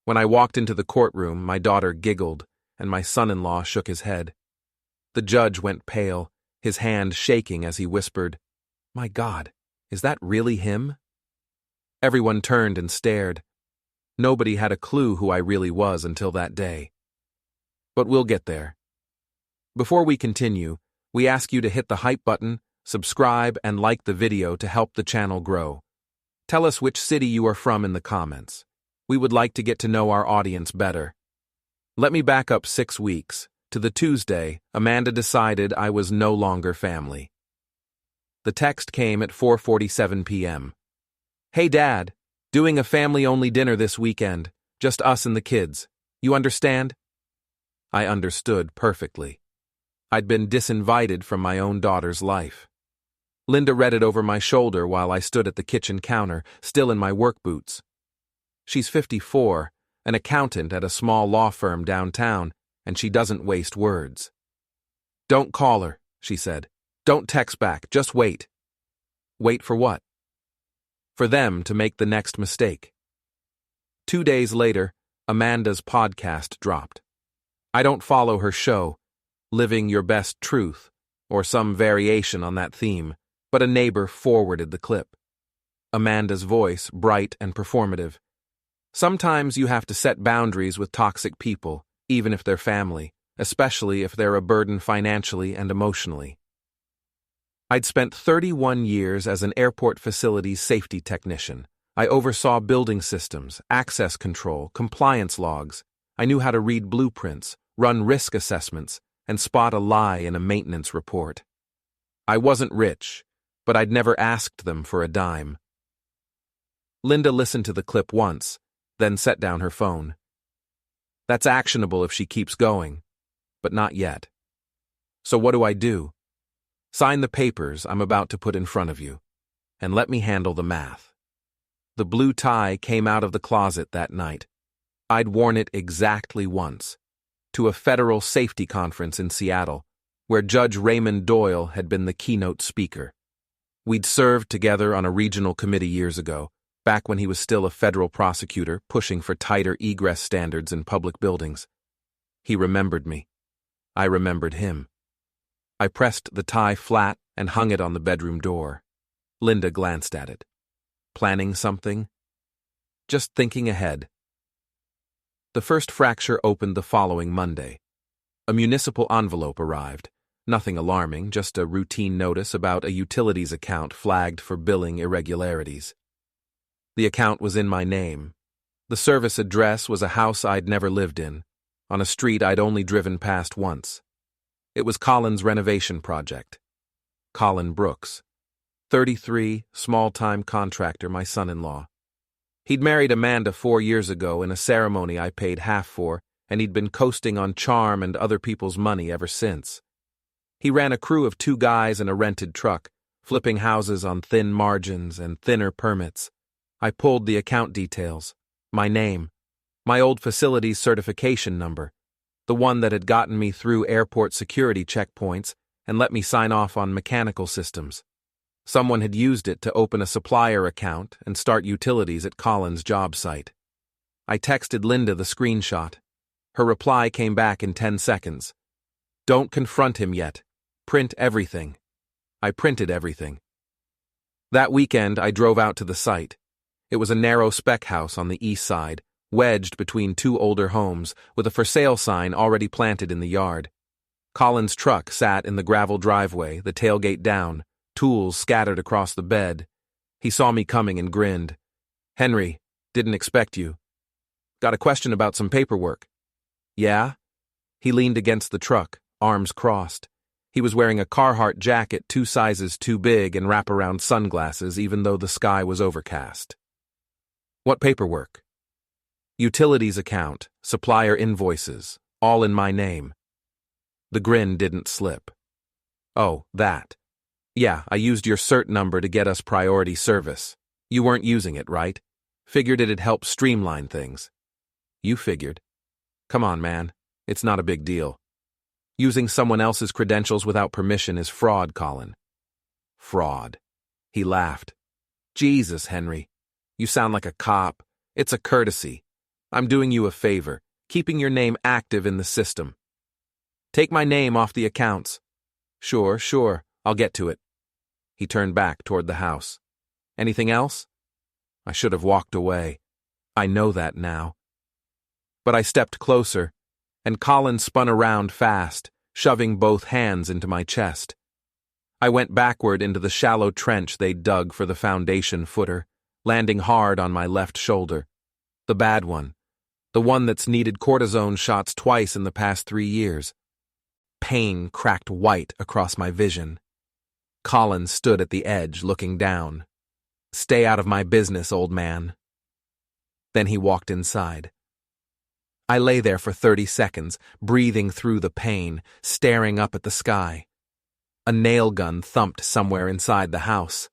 When I walked into the courtroom, my daughter giggled, and my son-in-law shook his head. The judge went pale, his hand shaking as he whispered, "My God, is that really him?" Everyone turned and stared. Nobody had a clue who I really was until that day. But we'll get there. Before we continue, we ask you to hit the hype button, subscribe, and like the video to help the channel grow. Tell us which city you are from in the comments. We would like to get to know our audience better. Let me back up 6 weeks. To the Tuesday, Amanda decided I was no longer family. The text came at 4:47 p.m. "Hey Dad, doing a family-only dinner this weekend, just us and the kids. You understand?" I understood perfectly. I'd been disinvited from my own daughter's life. Linda read it over my shoulder while I stood at the kitchen counter, still in my work boots. She's 54, an accountant at a small law firm downtown, and she doesn't waste words. "Don't call her," she said. "Don't text back, just wait." Wait for what? For them to make the next mistake. 2 days later, Amanda's podcast dropped. I don't follow her show, Living Your Best Truth, or some variation on that theme, but a neighbor forwarded the clip. Amanda's voice, bright and performative. Sometimes you have to set boundaries with toxic people, even if they're family, especially if they're a burden financially and emotionally. I'd spent 31 years as an airport facilities safety technician. I oversaw building systems, access control, compliance logs. I knew how to read blueprints, run risk assessments, and spot a lie in a maintenance report. I wasn't rich, but I'd never asked them for a dime. Linda listened to the clip once, then set down her phone. That's actionable if she keeps going, but not yet. So what do? Sign the papers I'm about to put in front of you, and let me handle the math. The blue tie came out of the closet that night. I'd worn it exactly once, to a federal safety conference in Seattle, where Judge Raymond Doyle had been the keynote speaker. We'd served together on a regional committee years ago, back when he was still a federal prosecutor pushing for tighter egress standards in public buildings. He remembered me. I remembered him. I pressed the tie flat and hung it on the bedroom door. Linda glanced at it. Planning something? Just thinking ahead. The first fracture opened the following Monday. A municipal envelope arrived. Nothing alarming, just a routine notice about a utilities account flagged for billing irregularities. The account was in my name. The service address was a house I'd never lived in, on a street I'd only driven past once. It was Colin's renovation project. Colin Brooks, 33, small-time contractor, my son-in-law. He'd married Amanda 4 years ago in a ceremony I paid half for, and he'd been coasting on charm and other people's money ever since. He ran a crew of 2 guys and a rented truck, flipping houses on thin margins and thinner permits. I pulled the account details, my name, my old facilities certification number, the one that had gotten me through airport security checkpoints and let me sign off on mechanical systems. Someone had used it to open a supplier account and start utilities at Colin's job site. I texted Linda the screenshot. Her reply came back in 10 seconds. "Don't confront him yet. Print everything." I printed everything. That weekend, I drove out to the site. It was a narrow spec house on the east side, wedged between 2 older homes, with a for sale sign already planted in the yard. Colin's truck sat in the gravel driveway, the tailgate down, tools scattered across the bed. He saw me coming and grinned. "Henry, didn't expect you. Got a question about some paperwork." "Yeah?" He leaned against the truck, arms crossed. He was wearing a Carhartt jacket 2 sizes too big and wraparound sunglasses even though the sky was overcast. "What paperwork?" "Utilities account, supplier invoices, all in my name." The grin didn't slip. "Oh, that. Yeah, I used your cert number to get us priority service. You weren't using it, right? Figured it'd help streamline things." "You figured." "Come on, man. It's not a big deal. Using someone else's credentials without permission is fraud, Colin." "Fraud." He laughed. "Jesus, Henry. You sound like a cop. It's a courtesy. I'm doing you a favor, keeping your name active in the system. Take my name off the accounts. Sure, I'll get to it. He turned back toward the house. Anything else? I should have walked away. I know that now. But I stepped closer, and Colin spun around fast, shoving both hands into my chest. I went backward into the shallow trench they'd dug for the foundation footer, landing hard on my left shoulder. The bad one. The one that's needed cortisone shots twice in the past 3 years. Pain cracked white across my vision. Colin stood at the edge, looking down. Stay out of my business, old man. Then he walked inside. I lay there for 30 seconds, breathing through the pain, staring up at the sky. A nail gun thumped somewhere inside the house.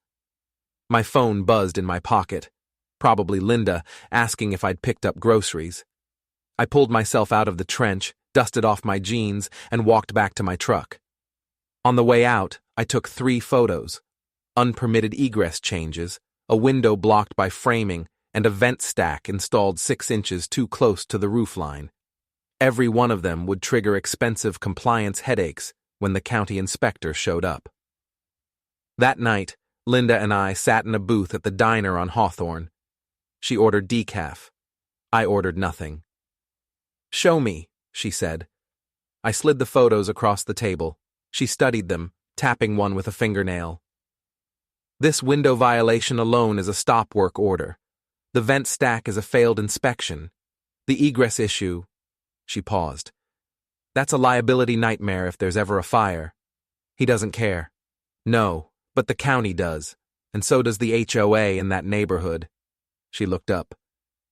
My phone buzzed in my pocket. Probably Linda, asking if I'd picked up groceries. I pulled myself out of the trench, dusted off my jeans, and walked back to my truck. On the way out, I took 3 photos. Unpermitted egress changes, a window blocked by framing, and a vent stack installed 6 inches too close to the roofline. Every one of them would trigger expensive compliance headaches when the county inspector showed up. That night, Linda and I sat in a booth at the diner on Hawthorne. She ordered decaf. I ordered nothing. "Show me," she said. I slid the photos across the table. She studied them, tapping one with a fingernail. "This window violation alone is a stop work order. The vent stack is a failed inspection. The egress issue..." She paused. "That's a liability nightmare if there's ever a fire. He doesn't care." "No, but the county does, and so does the HOA in that neighborhood." She looked up.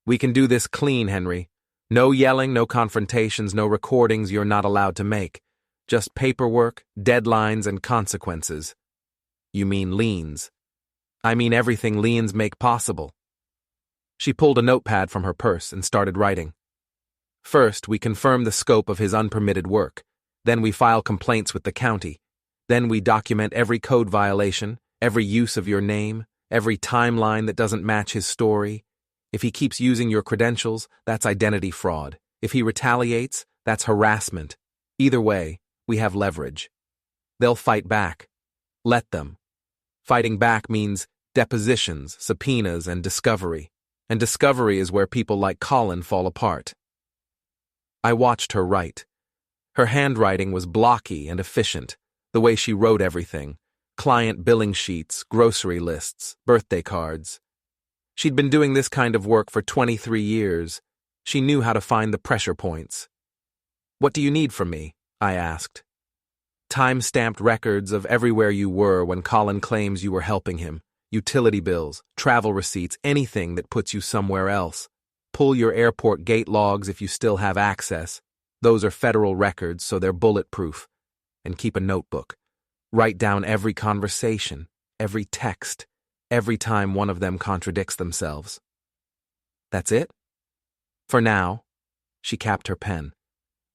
"We can do this clean, Henry. No yelling, no confrontations, no recordings you're not allowed to make. Just paperwork, deadlines, and consequences." "You mean liens?" "I mean everything liens make possible." She pulled a notepad from her purse and started writing. "First, we confirm the scope of his unpermitted work. Then we file complaints with the county. Then we document every code violation, every use of your name, every timeline that doesn't match his story. If he keeps using your credentials, that's identity fraud. If he retaliates, that's harassment. Either way, we have leverage. They'll fight back. Let them. Fighting back means depositions, subpoenas, and discovery. And discovery is where people like Colin fall apart." I watched her write. Her handwriting was blocky and efficient, the way she wrote everything: client billing sheets, grocery lists, birthday cards. She'd been doing this kind of work for 23 years. She knew how to find the pressure points. "What do you need from me?" I asked. "Time-stamped records of everywhere you were when Colin claims you were helping him. Utility bills, travel receipts, anything that puts you somewhere else. Pull your airport gate logs if you still have access. Those are federal records, so they're bulletproof. And keep a notebook. Write down every conversation, every text, every time one of them contradicts themselves." "That's it?" "For now." She capped her pen.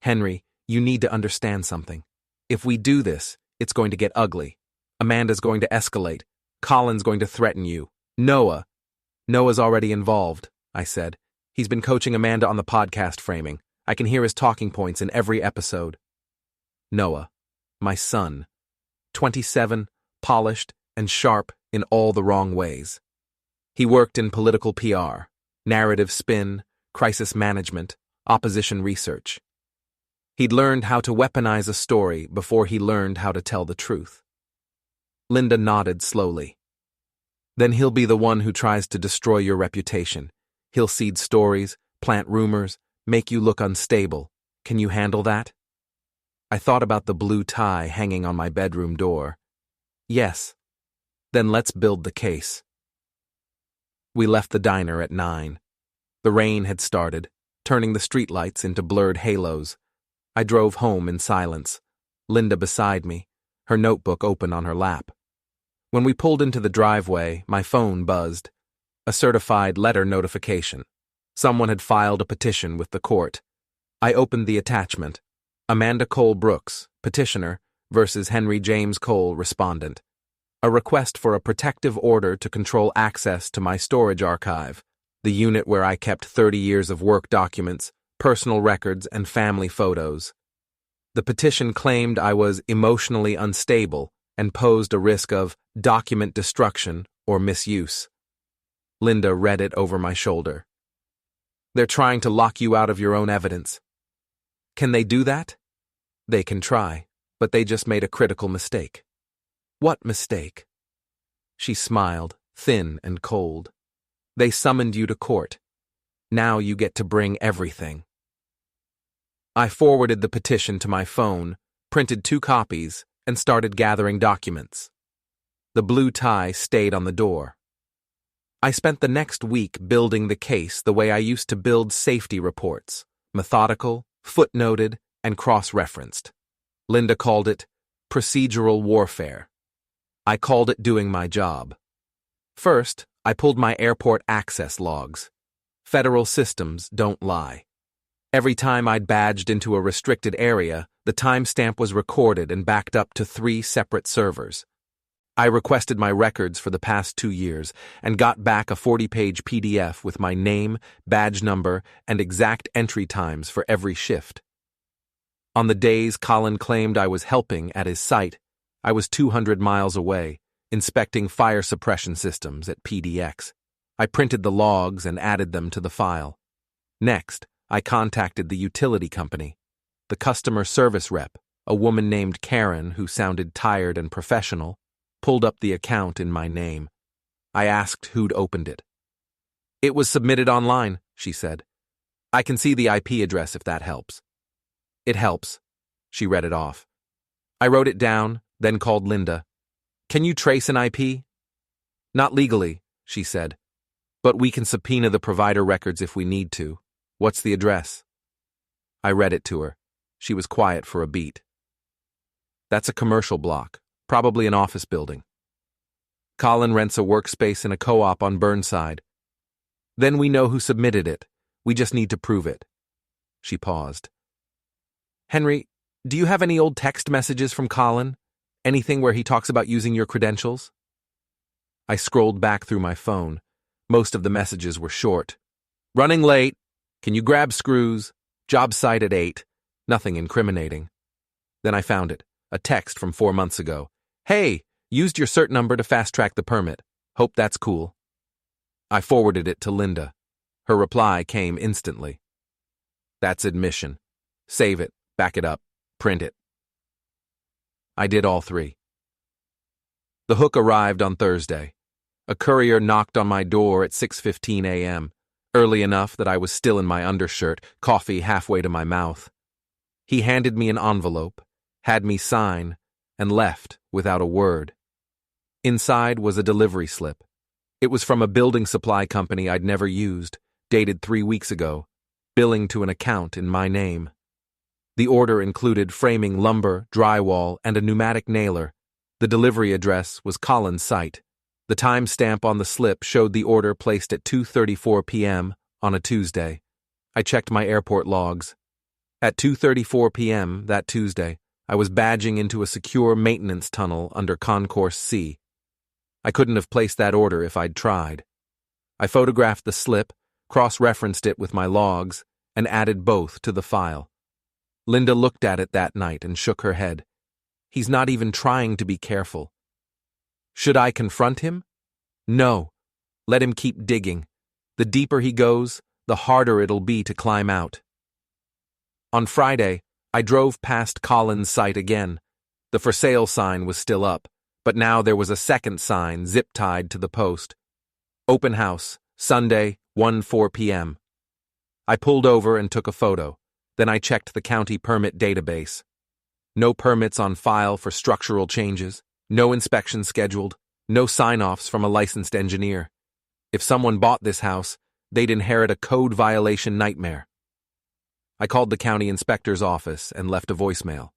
"Henry, you need to understand something. If we do this, it's going to get ugly. Amanda's going to escalate. Colin's going to threaten you. Noah's already involved," I said. "He's been coaching Amanda on the podcast framing. I can hear his talking points in every episode." Noah, my son. 27, polished, and sharp in all the wrong ways. He worked in political PR, narrative spin, crisis management, opposition research. He'd learned how to weaponize a story before he learned how to tell the truth. Linda nodded slowly. "Then he'll be the one who tries to destroy your reputation. He'll seed stories, plant rumors, make you look unstable. Can you handle that?" I thought about the blue tie hanging on my bedroom door. "Yes." "Then let's build the case." We left the diner at 9. The rain had started, turning the streetlights into blurred halos. I drove home in silence, Linda beside me, her notebook open on her lap. When we pulled into the driveway, my phone buzzed. A certified letter notification. Someone had filed a petition with the court. I opened the attachment. Amanda Cole Brooks, petitioner, versus Henry James Cole, respondent. A request for a protective order to control access to my storage archive. the unit where I kept 30 years of work documents, personal records, and family photos. The petition claimed I was emotionally unstable and posed a risk of document destruction or misuse. Linda read it over my shoulder. They're trying to lock you out of your own evidence. Can they do that? They can try, but they just made a critical mistake. What mistake? She smiled, thin and cold. They summoned you to court. Now you get to bring everything. I forwarded the petition to my phone, printed 2 copies, and started gathering documents. The blue tie stayed on the door. I spent the next week building the case the way I used to build safety reports, methodical, footnoted, and cross-referenced. Linda called it procedural warfare. I called it doing my job. First, I pulled my airport access logs. Federal systems don't lie. Every time I'd badged into a restricted area, the timestamp was recorded and backed up to 3 separate servers. I requested my records for the past 2 years and got back a 40-page PDF with my name, badge number, and exact entry times for every shift. On the days Colin claimed I was helping at his site, I was 200 miles away, inspecting fire suppression systems at PDX. I printed the logs and added them to the file. Next, I contacted the utility company. The customer service rep, a woman named Karen who sounded tired and professional, pulled up the account in my name. I asked who'd opened it. It was submitted online, she said. I can see the IP address if that helps. It helps. She read it off. I wrote it down, then called Linda. Can you trace an IP? Not legally, she said, but we can subpoena the provider records if we need to. What's the address? I read it to her. She was quiet for a beat. That's a commercial block. Probably an office building. Colin rents a workspace in a co-op on Burnside. Then we know who submitted it. We just need to prove it. She paused. Henry, do you have any old text messages from Colin? Anything where he talks about using your credentials? I scrolled back through my phone. Most of the messages were short. Running late. Can you grab screws? Job site at 8. Nothing incriminating. Then I found it. A text from 4 months ago. Hey, used your cert number to fast-track the permit. Hope that's cool. I forwarded it to Linda. Her reply came instantly. That's admission. Save it, back it up, print it. I did all 3. The hook arrived on Thursday. A courier knocked on my door at 6:15 a.m., early enough that I was still in my undershirt, coffee halfway to my mouth. He handed me an envelope, had me sign, and left without a word. Inside was a delivery slip. It was from a building supply company I'd never used, dated 3 weeks ago, billing to an account in my name. The order included framing lumber, drywall, and a pneumatic nailer. The delivery address was Colin's site. The timestamp on the slip showed the order placed at 2:34 p.m. on a Tuesday. I checked my airport logs. At 2:34 p.m. that Tuesday, I was badging into a secure maintenance tunnel under Concourse C. I couldn't have placed that order if I'd tried. I photographed the slip, cross-referenced it with my logs, and added both to the file. Linda looked at it that night and shook her head. He's not even trying to be careful. Should I confront him? No. Let him keep digging. The deeper he goes, the harder it'll be to climb out. On Friday, I drove past Colin's site again. The for sale sign was still up, but now there was a second sign zip-tied to the post. Open house, Sunday, 1:04 p.m. I pulled over and took a photo. Then I checked the county permit database. No permits on file for structural changes, no inspections scheduled, no sign-offs from a licensed engineer. If someone bought this house, they'd inherit a code violation nightmare. I called the county inspector's office and left a voicemail.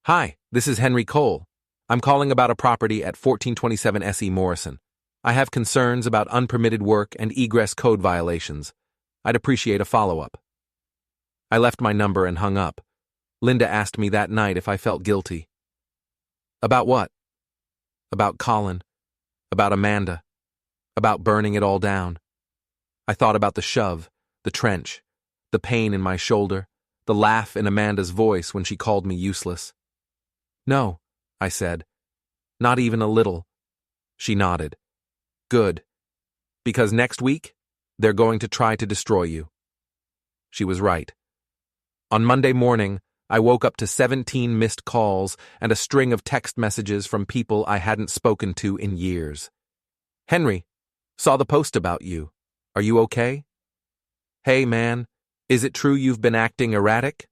Hi, this is Henry Cole. I'm calling about a property at 1427 S.E. Morrison. I have concerns about unpermitted work and egress code violations. I'd appreciate a follow-up. I left my number and hung up. Linda asked me that night if I felt guilty. About what? About Colin. About Amanda. About burning it all down. I thought about the shove, the trench, the pain in my shoulder, the laugh in Amanda's voice when she called me useless. "No," I said. "Not even a little." She nodded. "Good. Because next week, they're going to try to destroy you." She was right. On Monday morning, I woke up to 17 missed calls and a string of text messages from people I hadn't spoken to in years. "Henry, saw the post about you. Are you okay? Hey man, is it true you've been acting erratic?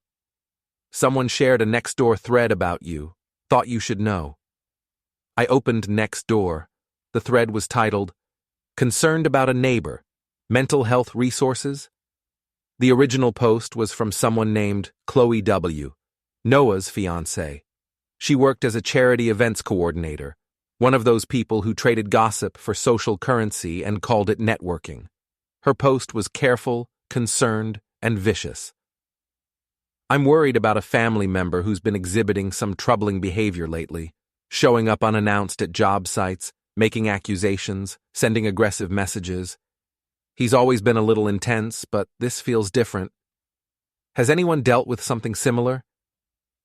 Someone shared a Nextdoor thread about you. Thought you should know." I opened Nextdoor. The thread was titled, "Concerned about a neighbor. Mental health resources?" The original post was from someone named Chloe W., Noah's fiancée. She worked as a charity events coordinator, one of those people who traded gossip for social currency and called it networking. Her post was careful, concerned, and vicious. "I'm worried about a family member who's been exhibiting some troubling behavior lately, showing up unannounced at job sites, making accusations, sending aggressive messages. He's always been a little intense, but this feels different. Has anyone dealt with something similar?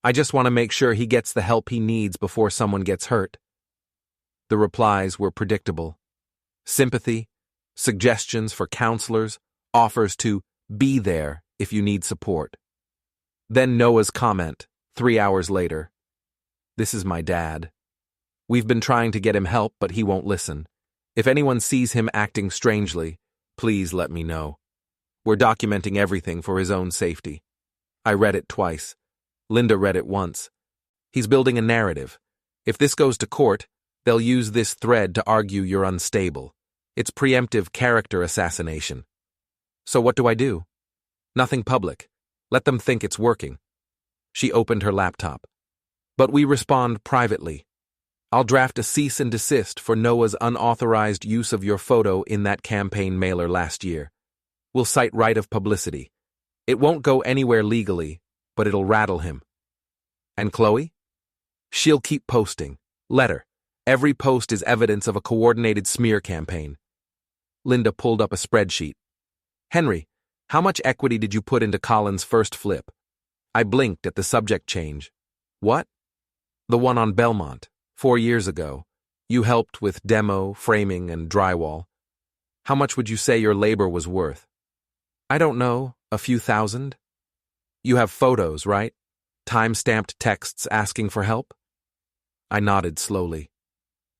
I just want to make sure he gets the help he needs before someone gets hurt." The replies were predictable. Sympathy, suggestions for counselors, offers to be there if you need support. Then Noah's comment, 3 hours later. "This is my dad. We've been trying to get him help, but he won't listen. If anyone sees him acting strangely, please let me know. We're documenting everything for his own safety." I read it twice. Linda read it once. "He's building a narrative. If this goes to court, they'll use this thread to argue you're unstable. It's preemptive character assassination." "So what do I do?" "Nothing public. Let them think it's working." She opened her laptop. "But we respond privately. I'll draft a cease and desist for Noah's unauthorized use of your photo in that campaign mailer last year. We'll cite right of publicity. It won't go anywhere legally, but it'll rattle him." "And Chloe?" "She'll keep posting. Let her. Every post is evidence of a coordinated smear campaign." Linda pulled up a spreadsheet. "Henry, how much equity did you put into Colin's first flip?" I blinked at the subject change. "What?" "The one on Belmont, 4 years ago. You helped with demo, framing, and drywall. How much would you say your labor was worth?" "I don't know, a few thousand." "You have photos, right? Time-stamped texts asking for help?" I nodded slowly.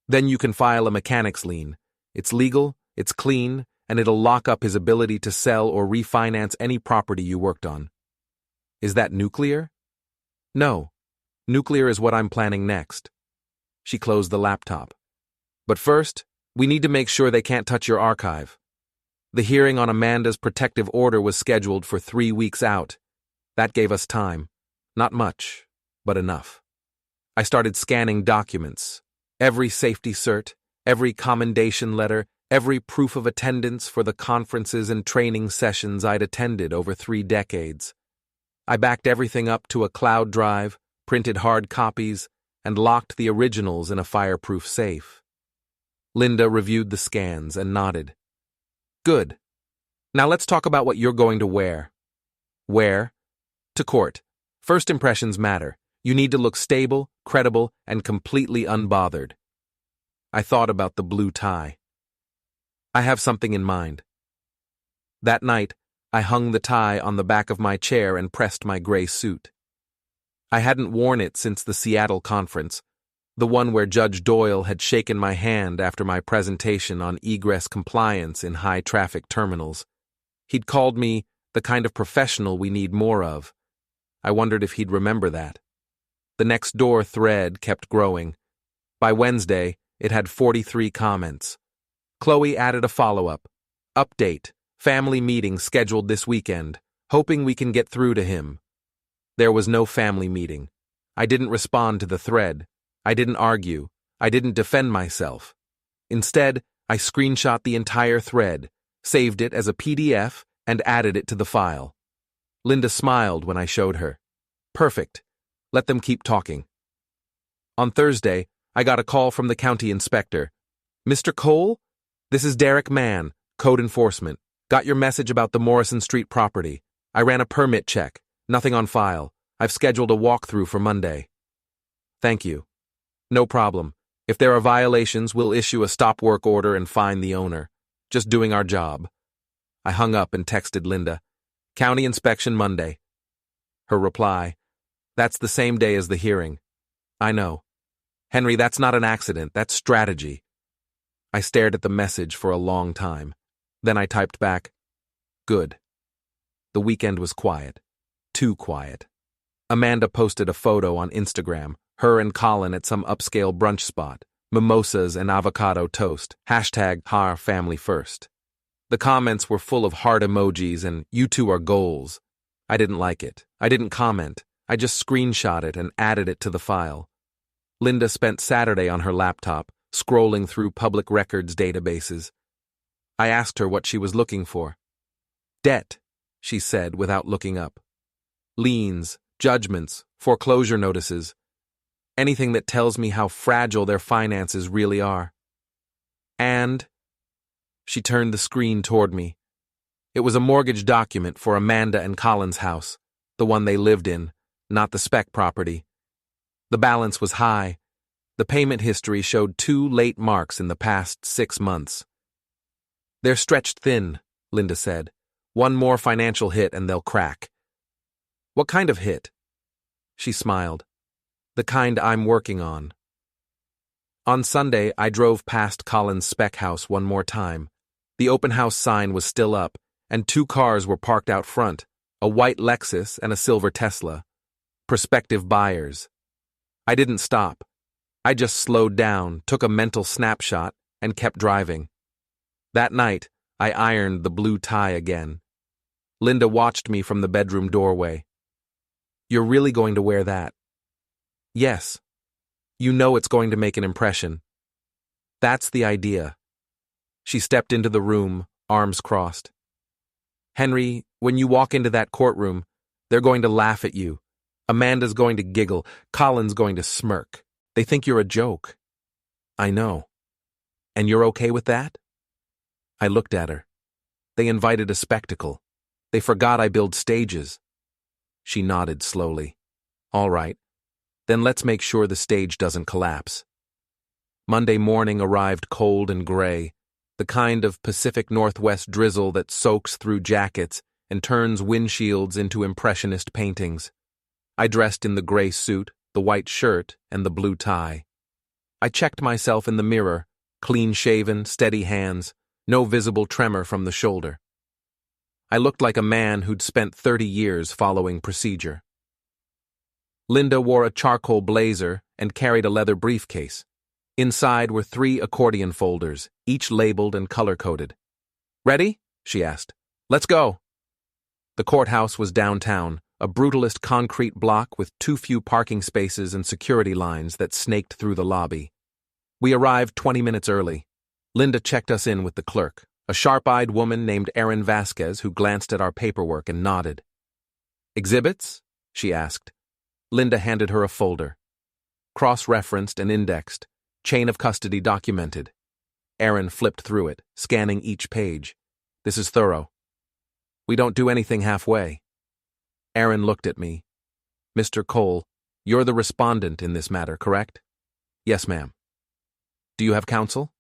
"Then you can file a mechanics lien. It's legal, it's clean, and it'll lock up his ability to sell or refinance any property you worked on." "Is that nuclear?" "No. Nuclear is what I'm planning next." She closed the laptop. "But first, we need to make sure they can't touch your archive." The hearing on Amanda's protective order was scheduled for 3 weeks out. That gave us time. Not much, but enough. I started scanning documents. Every safety cert, every commendation letter, every proof of attendance for the conferences and training sessions I'd attended over 3 decades. I backed everything up to a cloud drive, printed hard copies, and locked the originals in a fireproof safe. Linda reviewed the scans and nodded. "Good. Now let's talk about what you're going to wear." "Wear?" "To court. First impressions matter. You need to look stable, credible, and completely unbothered." I thought about the blue tie. "I have something in mind." That night, I hung the tie on the back of my chair and pressed my gray suit. I hadn't worn it since the Seattle conference, the one where Judge Doyle had shaken my hand after my presentation on egress compliance in high-traffic terminals. He'd called me the kind of professional we need more of. I wondered if he'd remember that. The Nextdoor thread kept growing. By Wednesday, it had 43 comments. Chloe added a follow-up. "Update. Family meeting scheduled this weekend. Hoping we can get through to him." There was no family meeting. I didn't respond to the thread. I didn't argue. I didn't defend myself. Instead, I screenshot the entire thread, saved it as a PDF, and added it to the file. Linda smiled when I showed her. "Perfect. Let them keep talking." On Thursday, I got a call from the county inspector. "Mr. Cole? This is Derek Mann, Code Enforcement. Got your message about the Morrison Street property. I ran a permit check. Nothing on file. I've scheduled a walkthrough for Monday. Thank you. No problem. If there are violations, we'll issue a stop work order and fine the owner. Just doing our job. I hung up and texted Linda. County inspection Monday. Her reply. That's the same day as the hearing. I know. Henry, that's not an accident. That's strategy. I stared at the message for a long time. Then I typed back, good. The weekend was quiet. Too quiet. Amanda posted a photo on Instagram, her and Colin at some upscale brunch spot, mimosas and avocado toast, #HarFamilyFirst. The comments were full of heart emojis and you two are goals. I didn't like it. I didn't comment. I just screenshot it and added it to the file. Linda spent Saturday on her laptop, scrolling through public records databases. I asked her what she was looking for. Debt, she said without looking up. Liens, judgments, foreclosure notices. Anything that tells me how fragile their finances really are. And she turned the screen toward me. It was a mortgage document for Amanda and Colin's house, the one they lived in, not the spec property. The balance was high. The payment history showed 2 late marks in the past 6 months. They're stretched thin, Linda said. One more financial hit and they'll crack. What kind of hit? She smiled. The kind I'm working on. On Sunday, I drove past Colin's spec house one more time. The open house sign was still up, and 2 cars were parked out front, a white Lexus and a silver Tesla. Prospective buyers. I didn't stop. I just slowed down, took a mental snapshot, and kept driving. That night, I ironed the blue tie again. Linda watched me from the bedroom doorway. You're really going to wear that? Yes. You know it's going to make an impression. That's the idea. She stepped into the room, arms crossed. Henry, when you walk into that courtroom, they're going to laugh at you. Amanda's going to giggle. Colin's going to smirk. They think you're a joke. I know. And you're okay with that? I looked at her. They invited a spectacle. They forgot I build stages. She nodded slowly. All right. Then let's make sure the stage doesn't collapse. Monday morning arrived cold and gray, the kind of Pacific Northwest drizzle that soaks through jackets and turns windshields into impressionist paintings. I dressed in the gray suit, the white shirt, and the blue tie. I checked myself in the mirror, clean-shaven, steady hands, no visible tremor from the shoulder. I looked like a man who'd spent 30 years following procedure. Linda wore a charcoal blazer and carried a leather briefcase. Inside were 3 accordion folders, each labeled and color-coded. Ready? She asked. Let's go. The courthouse was downtown, a brutalist concrete block with too few parking spaces and security lines that snaked through the lobby. We arrived 20 minutes early. Linda checked us in with the clerk, a sharp-eyed woman named Erin Vasquez who glanced at our paperwork and nodded. Exhibits? She asked. Linda handed her a folder. Cross-referenced and indexed, chain of custody documented. Erin flipped through it, scanning each page. This is thorough. We don't do anything halfway. Erin looked at me. Mr. Cole, you're the respondent in this matter, correct? Yes, ma'am. Do you have counsel?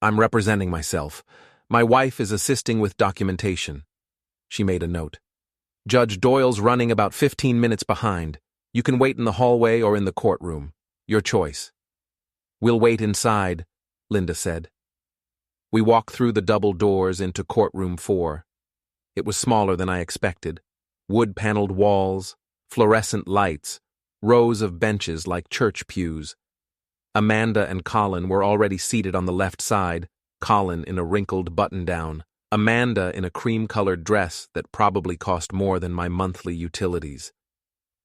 I'm representing myself. My wife is assisting with documentation. She made a note. Judge Doyle's running about 15 minutes behind. You can wait in the hallway or in the courtroom. Your choice. We'll wait inside, Linda said. We walked through the double doors into courtroom 4. It was smaller than I expected. Wood-paneled walls, fluorescent lights, rows of benches like church pews. Amanda and Colin were already seated on the left side, Colin in a wrinkled button-down, Amanda in a cream-colored dress that probably cost more than my monthly utilities.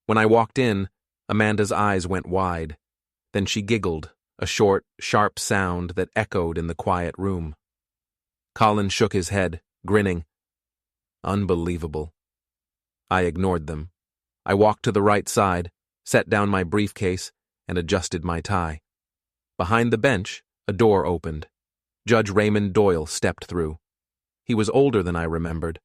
When I walked in, Amanda's eyes went wide. Then she giggled, a short, sharp sound that echoed in the quiet room. Colin shook his head, grinning. Unbelievable. I ignored them. I walked to the right side, set down my briefcase, and adjusted my tie. Behind the bench, a door opened. Judge Raymond Doyle stepped through. He was older than I remembered.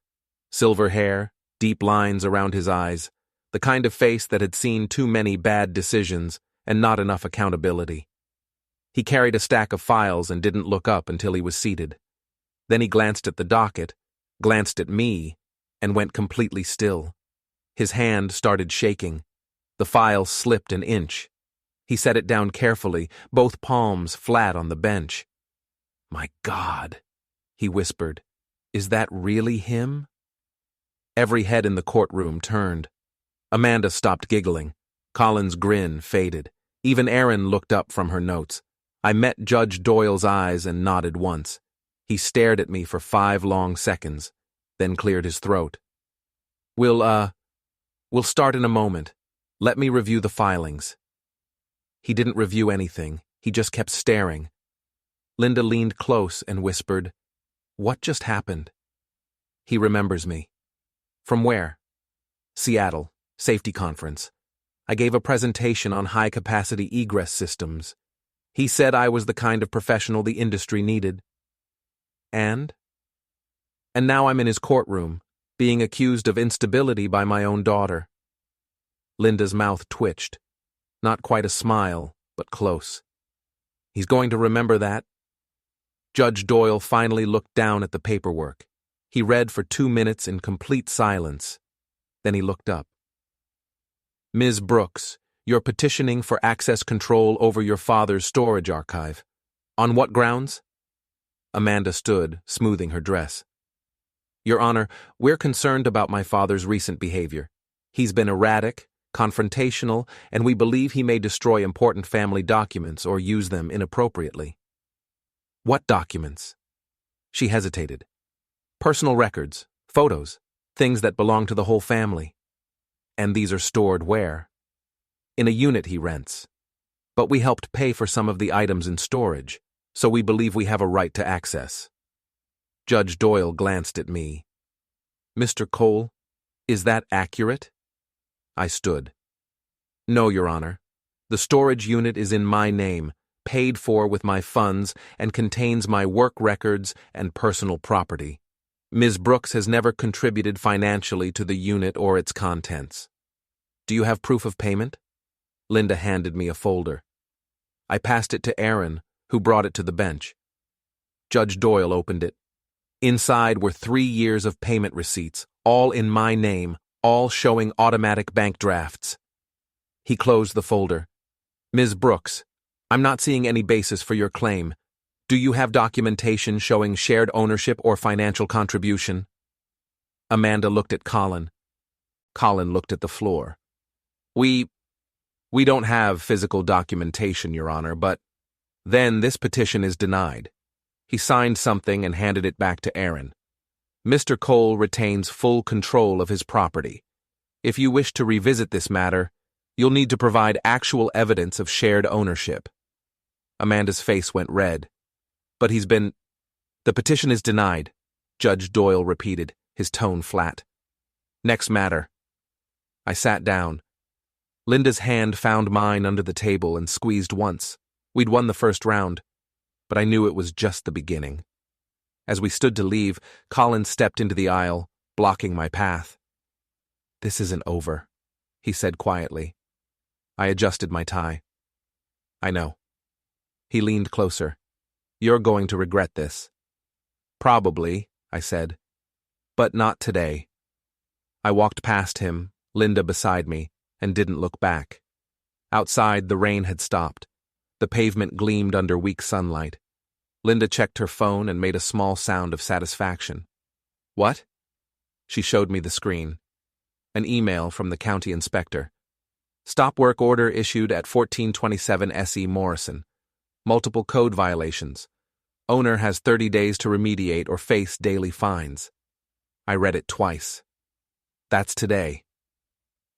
Silver hair, deep lines around his eyes, the kind of face that had seen too many bad decisions and not enough accountability. He carried a stack of files and didn't look up until he was seated. Then he glanced at the docket, glanced at me, and went completely still. His hand started shaking. The file slipped an inch. He set it down carefully, both palms flat on the bench. "My God," he whispered. "Is that really him?" Every head in the courtroom turned. Amanda stopped giggling. Colin's grin faded. Even Erin looked up from her notes. I met Judge Doyle's eyes and nodded once. He stared at me for 5 long seconds, then cleared his throat. We'll start in a moment. Let me review the filings." He didn't review anything. He just kept staring. Linda leaned close and whispered, "What just happened?" "He remembers me." "From where?" "Seattle, safety conference. I gave a presentation on high-capacity egress systems. He said I was the kind of professional the industry needed." "And?" "And now I'm in his courtroom, being accused of instability by my own daughter." Linda's mouth twitched. Not quite a smile, but close. "He's going to remember that." Judge Doyle finally looked down at the paperwork. He read for 2 minutes in complete silence. Then he looked up. "Ms. Brooks, you're petitioning for access control over your father's storage archive. On what grounds?" Amanda stood, smoothing her dress. "Your Honor, we're concerned about my father's recent behavior. He's been erratic, confrontational, and we believe he may destroy important family documents or use them inappropriately." "What documents?" She hesitated. "Personal records, photos, things that belong to the whole family." "And these are stored where?" "In a unit he rents. But we helped pay for some of the items in storage, so we believe we have a right to access." Judge Doyle glanced at me. "Mr. Cole, is that accurate?" I stood. "No, Your Honor. The storage unit is in my name, paid for with my funds, and contains my work records and personal property. Ms. Brooks has never contributed financially to the unit or its contents." "Do you have proof of payment?" Linda handed me a folder. I passed it to Erin, who brought it to the bench. Judge Doyle opened it. Inside were 3 years of payment receipts, all in my name, all showing automatic bank drafts. He closed the folder. "Ms. Brooks, I'm not seeing any basis for your claim. Do you have documentation showing shared ownership or financial contribution?" Amanda looked at Colin. Colin looked at the floor. We don't have physical documentation, Your Honor, but then this petition is denied." He signed something and handed it back to Erin. "Mr. Cole retains full control of his property. If you wish to revisit this matter, you'll need to provide actual evidence of shared ownership." Amanda's face went red. "But the petition is denied," Judge Doyle repeated, his tone flat. "Next matter." I sat down. Linda's hand found mine under the table and squeezed once. We'd won the first round, but I knew it was just the beginning. As we stood to leave, Colin stepped into the aisle, blocking my path. "This isn't over," he said quietly. I adjusted my tie. "I know." He leaned closer. "You're going to regret this." "Probably," I said. "But not today." I walked past him, Linda beside me, and didn't look back. Outside, the rain had stopped. The pavement gleamed under weak sunlight. Linda checked her phone and made a small sound of satisfaction. "What?" She showed me the screen. An email from the county inspector. "Stop work order issued at 1427 S.E. Morrison. Multiple code violations. Owner has 30 days to remediate or face daily fines." I read it twice. "That's today."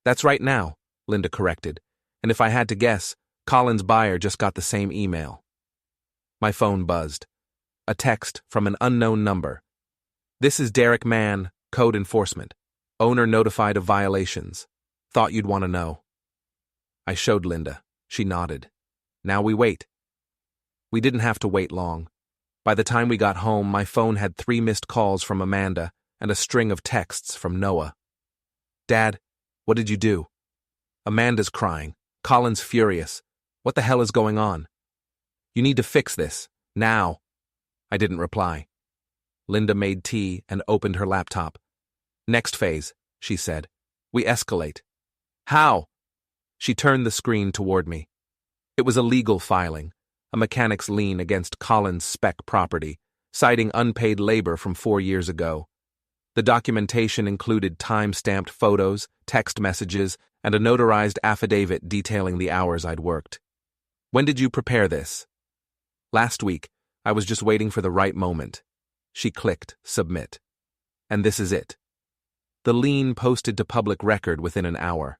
"That's right now," Linda corrected. "And if I had to guess, Colin's buyer just got the same email." My phone buzzed. A text from an unknown number. "This is Derek Mann, Code Enforcement. Owner notified of violations. Thought you'd want to know." I showed Linda. She nodded. "Now we wait." We didn't have to wait long. By the time we got home, my phone had 3 missed calls from Amanda and a string of texts from Noah. Dad, what did you do? Amanda's crying. Colin's furious. What the hell is going on? You need to fix this. Now. I didn't reply. Linda made tea and opened her laptop. Next phase, she said. We escalate. How? She turned the screen toward me. It was a legal filing, a mechanic's lien against Colin's spec property, citing unpaid labor from 4 years ago. The documentation included time-stamped photos, text messages, and a notarized affidavit detailing the hours I'd worked. When did you prepare this? Last week. I was just waiting for the right moment. She clicked submit. And this is it. The lien posted to public record within an hour.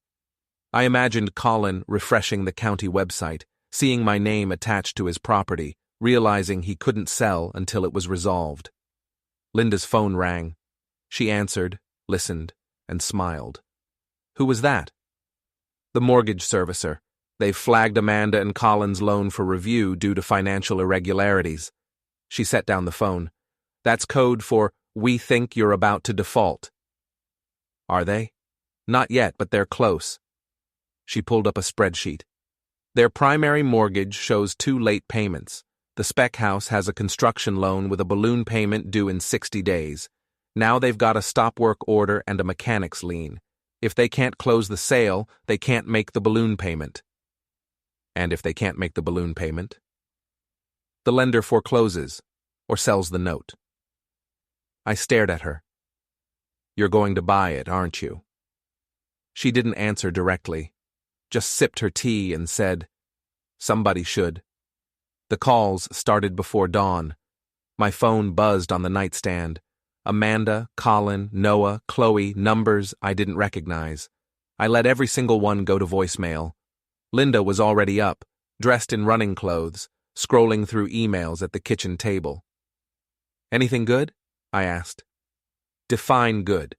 I imagined Colin refreshing the county website, seeing my name attached to his property, realizing he couldn't sell until it was resolved. Linda's phone rang. She answered, listened, and smiled. Who was that? The mortgage servicer. They've flagged Amanda and Colin's loan for review due to financial irregularities. She set down the phone. That's code for, we think you're about to default. Are they? Not yet, but they're close. She pulled up a spreadsheet. Their primary mortgage shows 2 late payments. The spec house has a construction loan with a balloon payment due in 60 days. Now they've got a stop work order and a mechanic's lien. If they can't close the sale, they can't make the balloon payment. And if they can't make the balloon payment? The lender forecloses or sells the note. I stared at her. You're going to buy it, aren't you? She didn't answer directly, just sipped her tea and said, somebody should. The calls started before dawn. My phone buzzed on the nightstand. Amanda, Colin, Noah, Chloe, numbers I didn't recognize. I let every single one go to voicemail. Linda was already up, dressed in running clothes, scrolling through emails at the kitchen table. Anything good? I asked. Define good.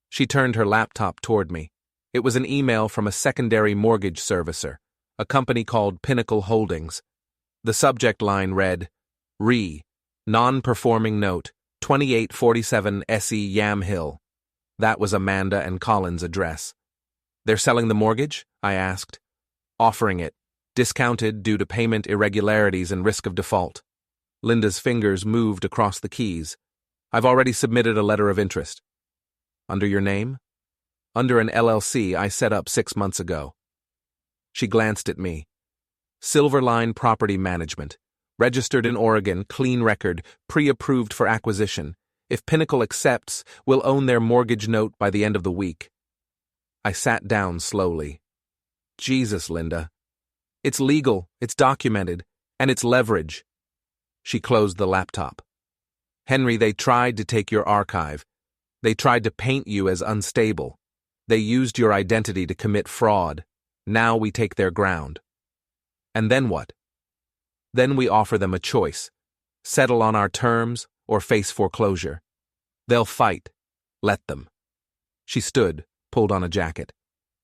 She turned her laptop toward me. It was an email from a secondary mortgage servicer, a company called Pinnacle Holdings. The subject line read, Non-performing note, 2847 SE Yam Hill. That was Amanda and Colin's address. They're selling the mortgage? I asked. Offering it. Discounted due to payment irregularities and risk of default. Linda's fingers moved across the keys. I've already submitted a letter of interest. Under your name? Under an LLC I set up 6 months ago. She glanced at me. Silverline Property Management. Registered in Oregon, clean record, pre-approved for acquisition. If Pinnacle accepts, we'll own their mortgage note by the end of the week. I sat down slowly. Jesus, Linda. It's legal, it's documented, and it's leverage. She closed the laptop. Henry, they tried to take your archive. They tried to paint you as unstable. They used your identity to commit fraud. Now we take their ground. And then what? Then we offer them a choice. Settle on our terms or face foreclosure. They'll fight. Let them. She stood, pulled on a jacket.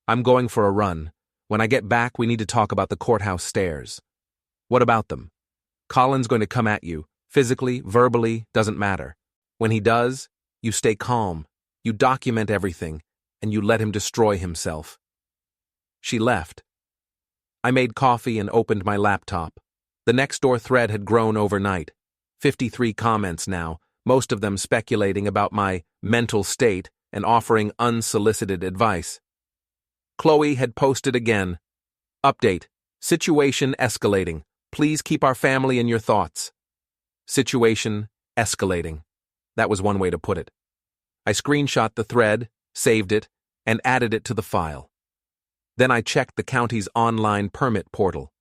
I'm going for a run. When I get back, we need to talk about the courthouse stairs. What about them? Colin's going to come at you. Physically, verbally, doesn't matter. When he does, you stay calm. You document everything, and you let him destroy himself. She left. I made coffee and opened my laptop. The Nextdoor thread had grown overnight. 53 comments now, most of them speculating about my mental state and offering unsolicited advice. Chloe had posted again. Update. Situation escalating. Please keep our family in your thoughts. Situation escalating. That was one way to put it. I screenshot the thread, saved it, and added it to the file. Then I checked the county's online permit portal.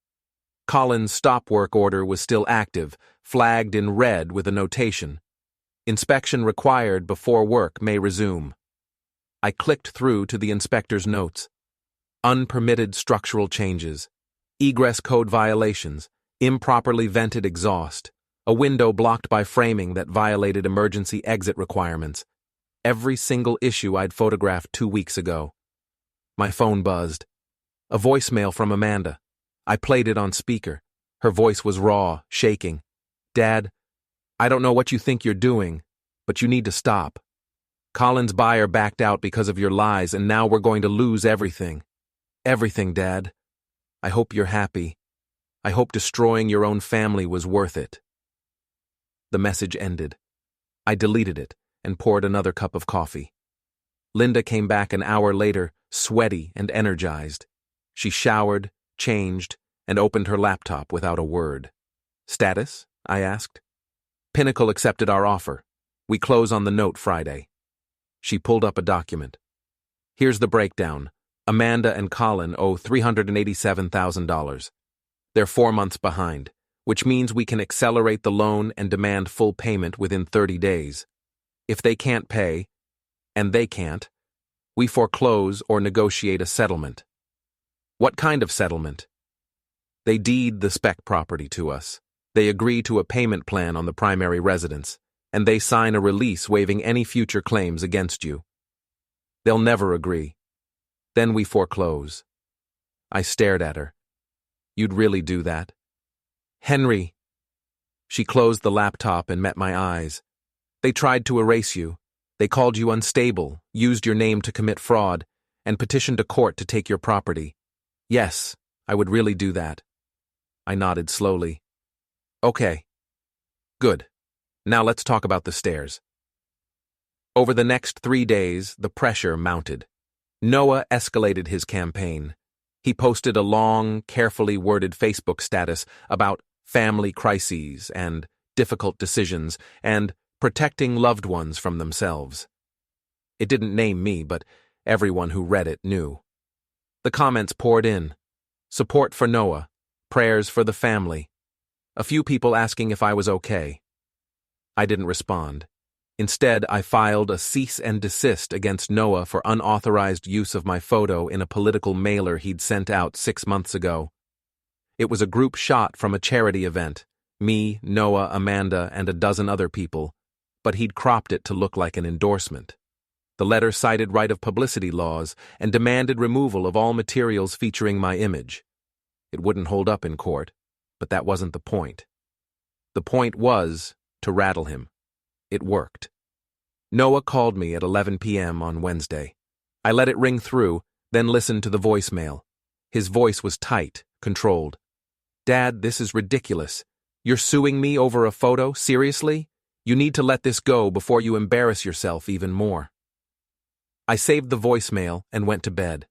Colin's stop work order was still active, flagged in red with a notation. Inspection required before work may resume. I clicked through to the inspector's notes. Unpermitted structural changes, egress code violations, improperly vented exhaust, a window blocked by framing that violated emergency exit requirements. Every single issue I'd photographed 2 weeks ago. My phone buzzed. A voicemail from Amanda. I played it on speaker. Her voice was raw, shaking. Dad, I don't know what you think you're doing, but you need to stop. Colin's buyer backed out because of your lies, and now we're going to lose everything. Everything, Dad. I hope you're happy. I hope destroying your own family was worth it." The message ended. I deleted it and poured another cup of coffee. Linda came back an hour later, sweaty and energized. She showered, changed, and opened her laptop without a word. "Status?" I asked. "Pinnacle accepted our offer. We close on the note Friday." She pulled up a document. "Here's the breakdown. Amanda and Colin owe $387,000. They're 4 months behind, which means we can accelerate the loan and demand full payment within 30 days. If they can't pay, and they can't, we foreclose or negotiate a settlement." "What kind of settlement?" "They deed the spec property to us. They agree to a payment plan on the primary residence, and they sign a release waiving any future claims against you." "They'll never agree. Then we foreclose." I stared at her. "You'd really do that?" "Henry." She closed the laptop and met my eyes. "They tried to erase you. They called you unstable, used your name to commit fraud, and petitioned a court to take your property. Yes, I would really do that." I nodded slowly. "Okay. Good. Now let's talk about the stairs." Over the next 3 days, the pressure mounted. Noah escalated his campaign. He posted a long, carefully worded Facebook status about family crises and difficult decisions and protecting loved ones from themselves. It didn't name me, but everyone who read it knew. The comments poured in. Support for Noah, prayers for the family. A few people asking if I was okay. I didn't respond. Instead, I filed a cease and desist against Noah for unauthorized use of my photo in a political mailer he'd sent out 6 months ago. It was a group shot from a charity event, me, Noah, Amanda, and a dozen other people, but he'd cropped it to look like an endorsement. The letter cited right of publicity laws and demanded removal of all materials featuring my image. It wouldn't hold up in court, but that wasn't the point. The point was to rattle him. It worked. Noah called me at 11 p.m. on Wednesday. I let it ring through, then listened to the voicemail. His voice was tight, controlled. "Dad, this is ridiculous. You're suing me over a photo? Seriously? You need to let this go before you embarrass yourself even more." I saved the voicemail and went to bed.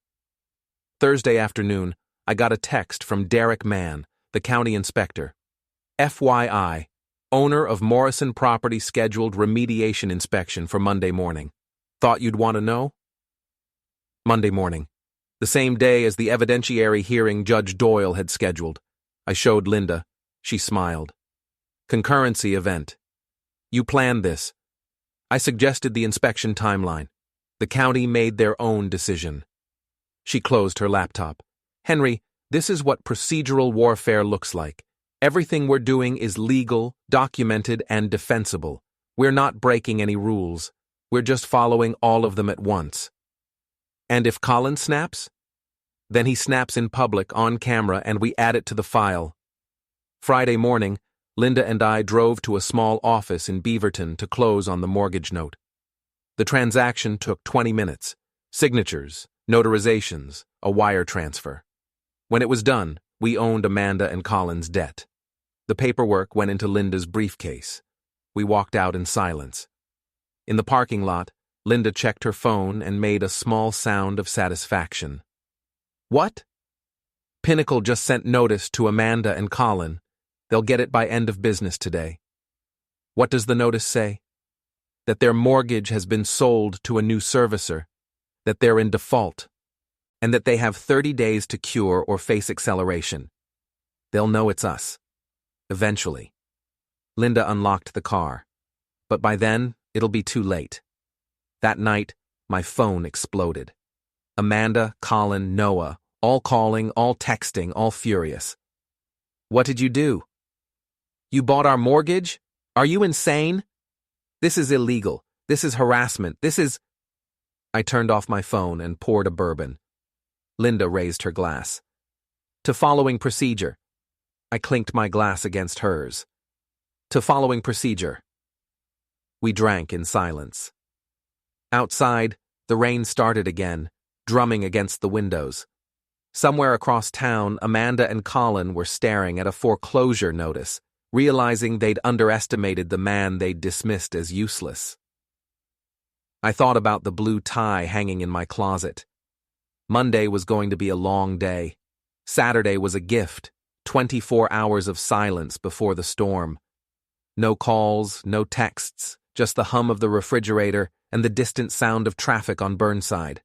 Thursday afternoon, I got a text from Derek Mann, the county inspector. "FYI, owner of Morrison property scheduled remediation inspection for Monday morning. Thought you'd want to know?" Monday morning, the same day as the evidentiary hearing Judge Doyle had scheduled. I showed Linda. She smiled. "Concurrency event. You planned this." I suggested the inspection timeline. The county made their own decision. She closed her laptop. "Henry, this is what procedural warfare looks like. Everything we're doing is legal, documented, and defensible. We're not breaking any rules. We're just following all of them at once." "And if Colin snaps?" "Then he snaps in public, on camera, and we add it to the file." Friday morning, Linda and I drove to a small office in Beaverton to close on the mortgage note. The transaction took 20 minutes. Signatures, notarizations, a wire transfer. When it was done, we owned Amanda and Colin's debt. The paperwork went into Linda's briefcase. We walked out in silence. In the parking lot, Linda checked her phone and made a small sound of satisfaction. "What?" "Pinnacle just sent notice to Amanda and Colin. They'll get it by end of business today." "What does the notice say?" "That their mortgage has been sold to a new servicer, that they're in default, and that they have 30 days to cure or face acceleration. They'll know it's us. Eventually." Linda unlocked the car. "But by then, it'll be too late." That night, my phone exploded. Amanda, Colin, Noah, all calling, all texting, all furious. "What did you do?" "You bought our mortgage? Are you insane? This is illegal. This is harassment. This is—" I turned off my phone and poured a bourbon. Linda raised her glass. "To following procedure." I clinked my glass against hers. to following procedure. We drank in silence. Outside, the rain started again, drumming against the windows. Somewhere across town, Amanda and Colin were staring at a foreclosure notice, realizing they'd underestimated the man they'd dismissed as useless. I thought about the blue tie hanging in my closet. Monday was going to be a long day. Saturday was a gift, 24 hours of silence before the storm. No calls, no texts, just the hum of the refrigerator and the distant sound of traffic on Burnside.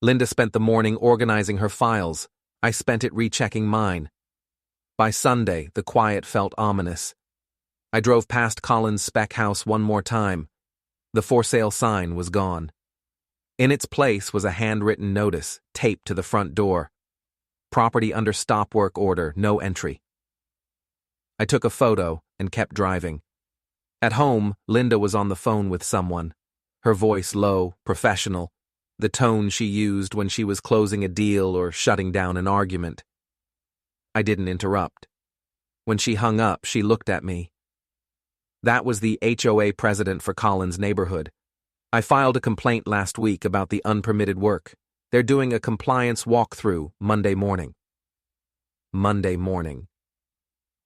Linda spent the morning organizing her files. I spent it rechecking mine. By Sunday, the quiet felt ominous. I drove past Colin's spec house one more time. The for sale sign was gone. In its place was a handwritten notice taped to the front door. Property under stop work order, no entry. I took a photo and kept driving. At home, Linda was on the phone with someone. Her voice low, professional, the tone she used when she was closing a deal or shutting down an argument. I didn't interrupt. When she hung up, she looked at me. That was the HOA president for Colin's neighborhood. I filed a complaint last week about the unpermitted work. They're doing a compliance walkthrough Monday morning. Monday morning.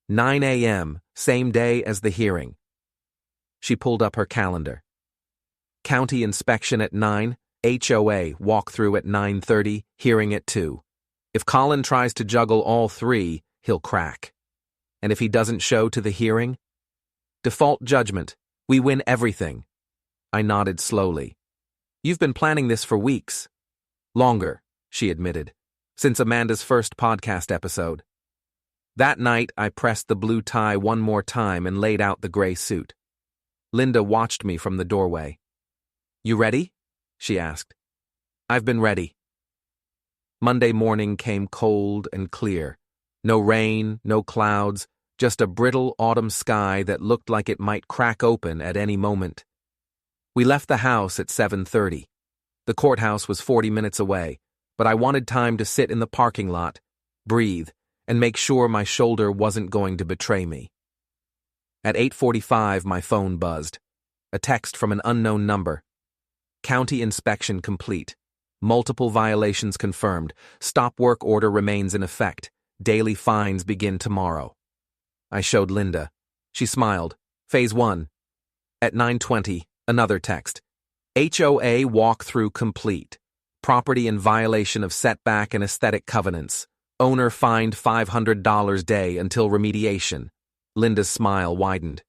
9 a.m., same day as the hearing. She pulled up her calendar. County inspection at 9, HOA walkthrough at 9:30, hearing at 2. If Colin tries to juggle all three, he'll crack. And if he doesn't show to the hearing? Default judgment. We win everything. I nodded slowly. You've been planning this for weeks. Longer, she admitted, since Amanda's first podcast episode. That night, I pressed the blue tie one more time and laid out the gray suit. Linda watched me from the doorway. You ready? She asked. I've been ready. Monday morning came cold and clear. No rain, no clouds, just a brittle autumn sky that looked like it might crack open at any moment. We left the house at 7:30. The courthouse was 40 minutes away, but I wanted time to sit in the parking lot, breathe, and make sure my shoulder wasn't going to betray me. At 8:45, my phone buzzed. A text from an unknown number. County inspection complete. Multiple violations confirmed. Stop work order remains in effect. Daily fines begin tomorrow. I showed Linda. She smiled. Phase 1. At 9:20, another text. HOA walkthrough complete. Property in violation of setback and aesthetic covenants. Owner fined $500 day until remediation. Linda's smile widened.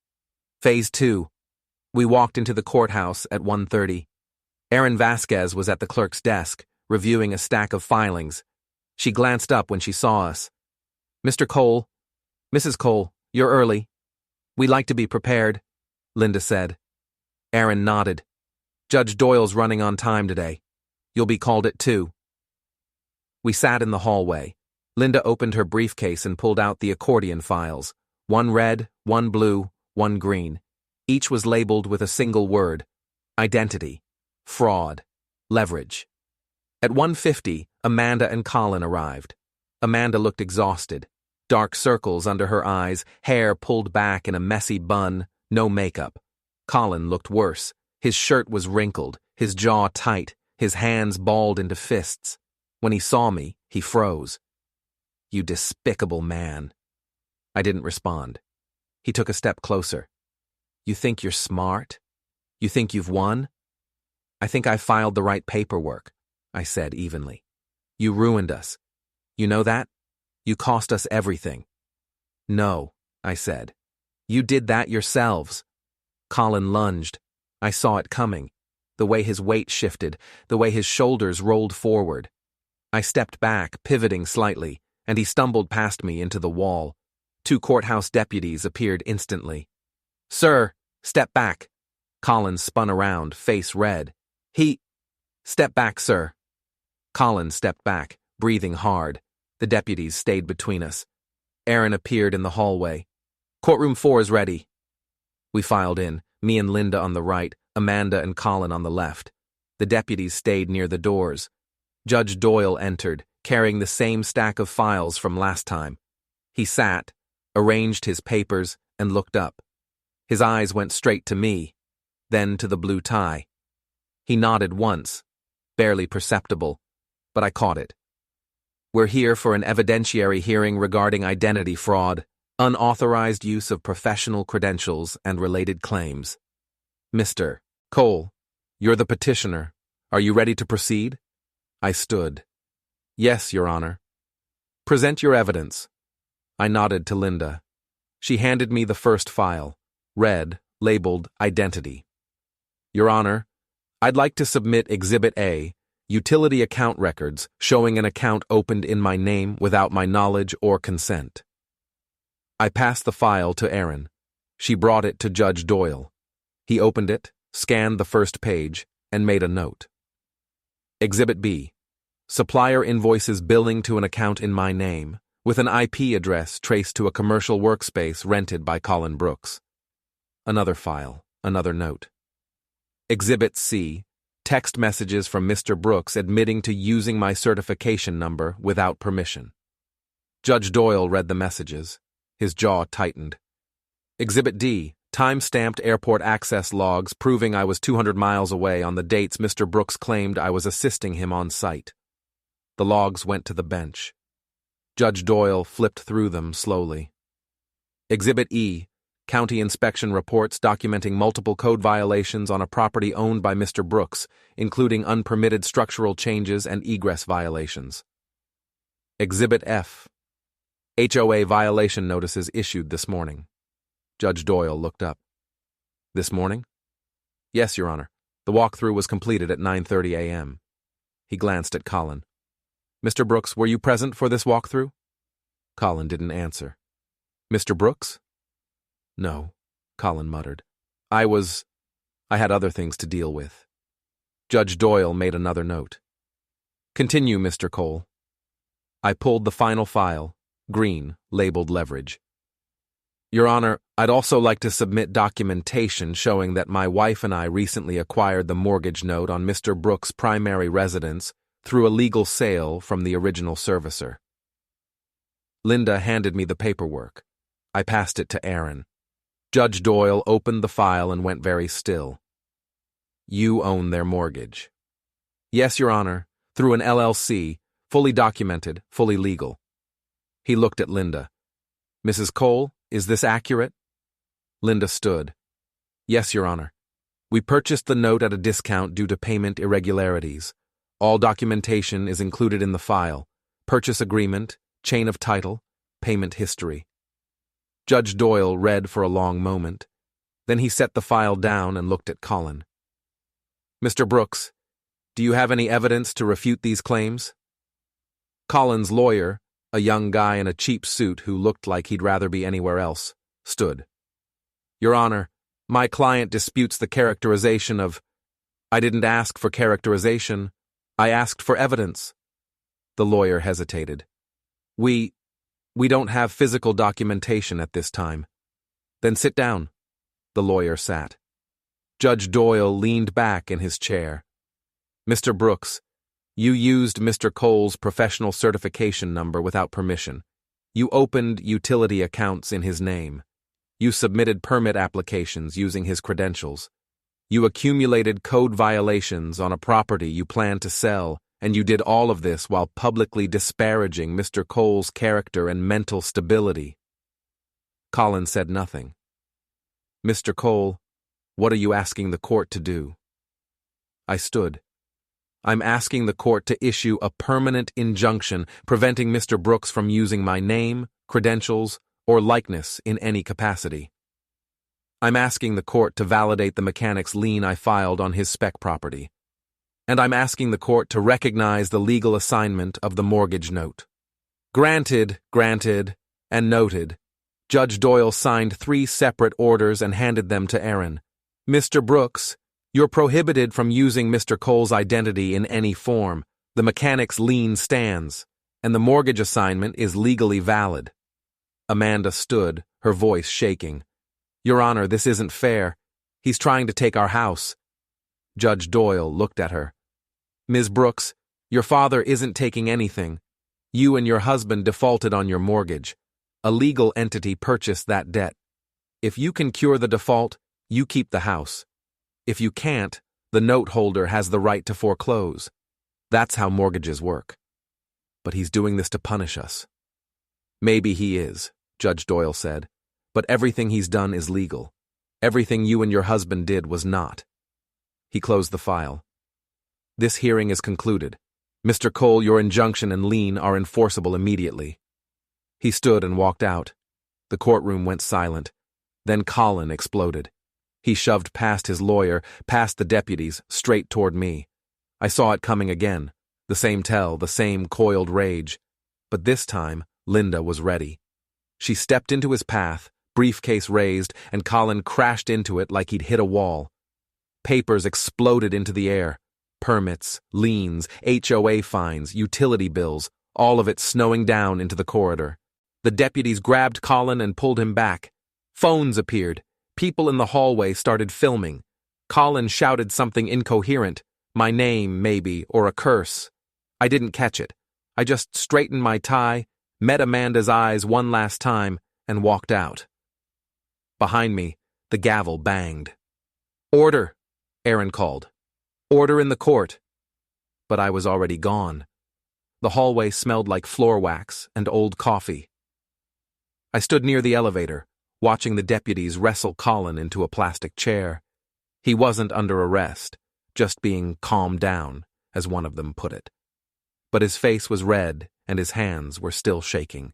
Phase 2. We walked into the courthouse at 1:30. Erin Vasquez was at the clerk's desk, reviewing a stack of filings. She glanced up when she saw us. Mr. Cole, Mrs. Cole, you're early. We like to be prepared, Linda said. Erin nodded. Judge Doyle's running on time today. You'll be called at 2. We sat in the hallway. Linda opened her briefcase and pulled out the accordion files. One red, one blue, one green. Each was labeled with a single word. Identity. Fraud. Leverage. At 1:50, Amanda and Colin arrived. Amanda looked exhausted. Dark circles under her eyes, hair pulled back in a messy bun, no makeup. Colin looked worse. His shirt was wrinkled, his jaw tight, his hands balled into fists. When he saw me, he froze. You despicable man. I didn't respond. He took a step closer. You think you're smart? You think you've won? I think I filed the right paperwork, I said evenly. You ruined us. You know that? You cost us everything. No, I said. You did that yourselves. Colin lunged. I saw it coming. The way his weight shifted, the way his shoulders rolled forward. I stepped back, pivoting slightly, and he stumbled past me into the wall. 2 courthouse deputies appeared instantly. Sir, step back. Colin spun around, face red. Step back, sir. Colin stepped back, breathing hard. The deputies stayed between us. Erin appeared in the hallway. Courtroom 4 is ready. We filed in, me and Linda on the right, Amanda and Colin on the left. The deputies stayed near the doors. Judge Doyle entered, carrying the same stack of files from last time. He sat, arranged his papers, and looked up. His eyes went straight to me, then to the blue tie. He nodded once, barely perceptible, but I caught it. We're here for an evidentiary hearing regarding identity fraud, unauthorized use of professional credentials, and related claims. Mr. Cole, you're the petitioner. Are you ready to proceed? I stood. Yes, Your Honor. Present your evidence. I nodded to Linda. She handed me the first file, red, labeled Identity. Your Honor, I'd like to submit Exhibit A, utility account records showing an account opened in my name without my knowledge or consent. I passed the file to Erin. She brought it to Judge Doyle. He opened it, scanned the first page, and made a note. Exhibit B, supplier invoices billing to an account in my name, with an IP address traced to a commercial workspace rented by Colin Brooks. Another file, another note. Exhibit C, text messages from Mr. Brooks admitting to using my certification number without permission. Judge Doyle read the messages. His jaw tightened. Exhibit D, time-stamped airport access logs proving I was 200 miles away on the dates Mr. Brooks claimed I was assisting him on site. The logs went to the bench. Judge Doyle flipped through them slowly. Exhibit E, county inspection reports documenting multiple code violations on a property owned by Mr. Brooks, including unpermitted structural changes and egress violations. Exhibit F, HOA violation notices issued this morning. Judge Doyle looked up. This morning? Yes, Your Honor. The walkthrough was completed at 9:30 a.m. He glanced at Colin. Mr. Brooks, were you present for this walkthrough? Colin didn't answer. Mr. Brooks? No, Colin muttered. I had other things to deal with. Judge Doyle made another note. Continue, Mr. Cole. I pulled the final file, green, labeled leverage. Your Honor, I'd also like to submit documentation showing that my wife and I recently acquired the mortgage note on Mr. Brooks' primary residence through a legal sale from the original servicer. Linda handed me the paperwork. I passed it to Erin. Judge Doyle opened the file and went very still. You own their mortgage. Yes, Your Honor, through an LLC, fully documented, fully legal. He looked at Linda. Mrs. Cole, is this accurate? Linda stood. Yes, Your Honor. We purchased the note at a discount due to payment irregularities. All documentation is included in the file. Purchase agreement, chain of title, payment history. Judge Doyle read for a long moment. Then he set the file down and looked at Colin. Mr. Brooks, do you have any evidence to refute these claims? Colin's lawyer, a young guy in a cheap suit who looked like he'd rather be anywhere else, stood. Your Honor, my client disputes the characterization of... I didn't ask for characterization. I asked for evidence. The lawyer hesitated. We don't have physical documentation at this time. Then sit down. The lawyer sat. Judge Doyle leaned back in his chair. Mr. Brooks, you used Mr. Cole's professional certification number without permission. You opened utility accounts in his name. You submitted permit applications using his credentials. You accumulated code violations on a property you planned to sell, and you did all of this while publicly disparaging Mr. Cole's character and mental stability. Colin said nothing. Mr. Cole, what are you asking the court to do? I stood. I'm asking the court to issue a permanent injunction preventing Mr. Brooks from using my name, credentials, or likeness in any capacity. I'm asking the court to validate the mechanic's lien I filed on his spec property. And I'm asking the court to recognize the legal assignment of the mortgage note. Granted, and noted. Judge Doyle signed 3 separate orders and handed them to Erin. Mr. Brooks, you're prohibited from using Mr. Cole's identity in any form. The mechanic's lien stands, and the mortgage assignment is legally valid. Amanda stood, her voice shaking. Your Honor, this isn't fair. He's trying to take our house. Judge Doyle looked at her. Ms. Brooks, your father isn't taking anything. You and your husband defaulted on your mortgage. A legal entity purchased that debt. If you can cure the default, you keep the house. If you can't, the note holder has the right to foreclose. That's how mortgages work. But he's doing this to punish us. Maybe he is, Judge Doyle said, but everything he's done is legal. Everything you and your husband did was not. He closed the file. This hearing is concluded. Mr. Cole, your injunction and lien are enforceable immediately. He stood and walked out. The courtroom went silent. Then Colin exploded. He shoved past his lawyer, past the deputies, straight toward me. I saw it coming again. The same tell, the same coiled rage. But this time, Linda was ready. She stepped into his path, briefcase raised, and Colin crashed into it like he'd hit a wall. Papers exploded into the air. Permits, liens, HOA fines, utility bills, all of it snowing down into the corridor. The deputies grabbed Colin and pulled him back. Phones appeared. People in the hallway started filming. Colin shouted something incoherent. My name, maybe, or a curse. I didn't catch it. I just straightened my tie, met Amanda's eyes one last time, and walked out. Behind me, the gavel banged. Order, Aaron called. Order in the court. But I was already gone. The hallway smelled like floor wax and old coffee. I stood near the elevator, watching the deputies wrestle Colin into a plastic chair. He wasn't under arrest, just being calmed down, as one of them put it. But his face was red and his hands were still shaking.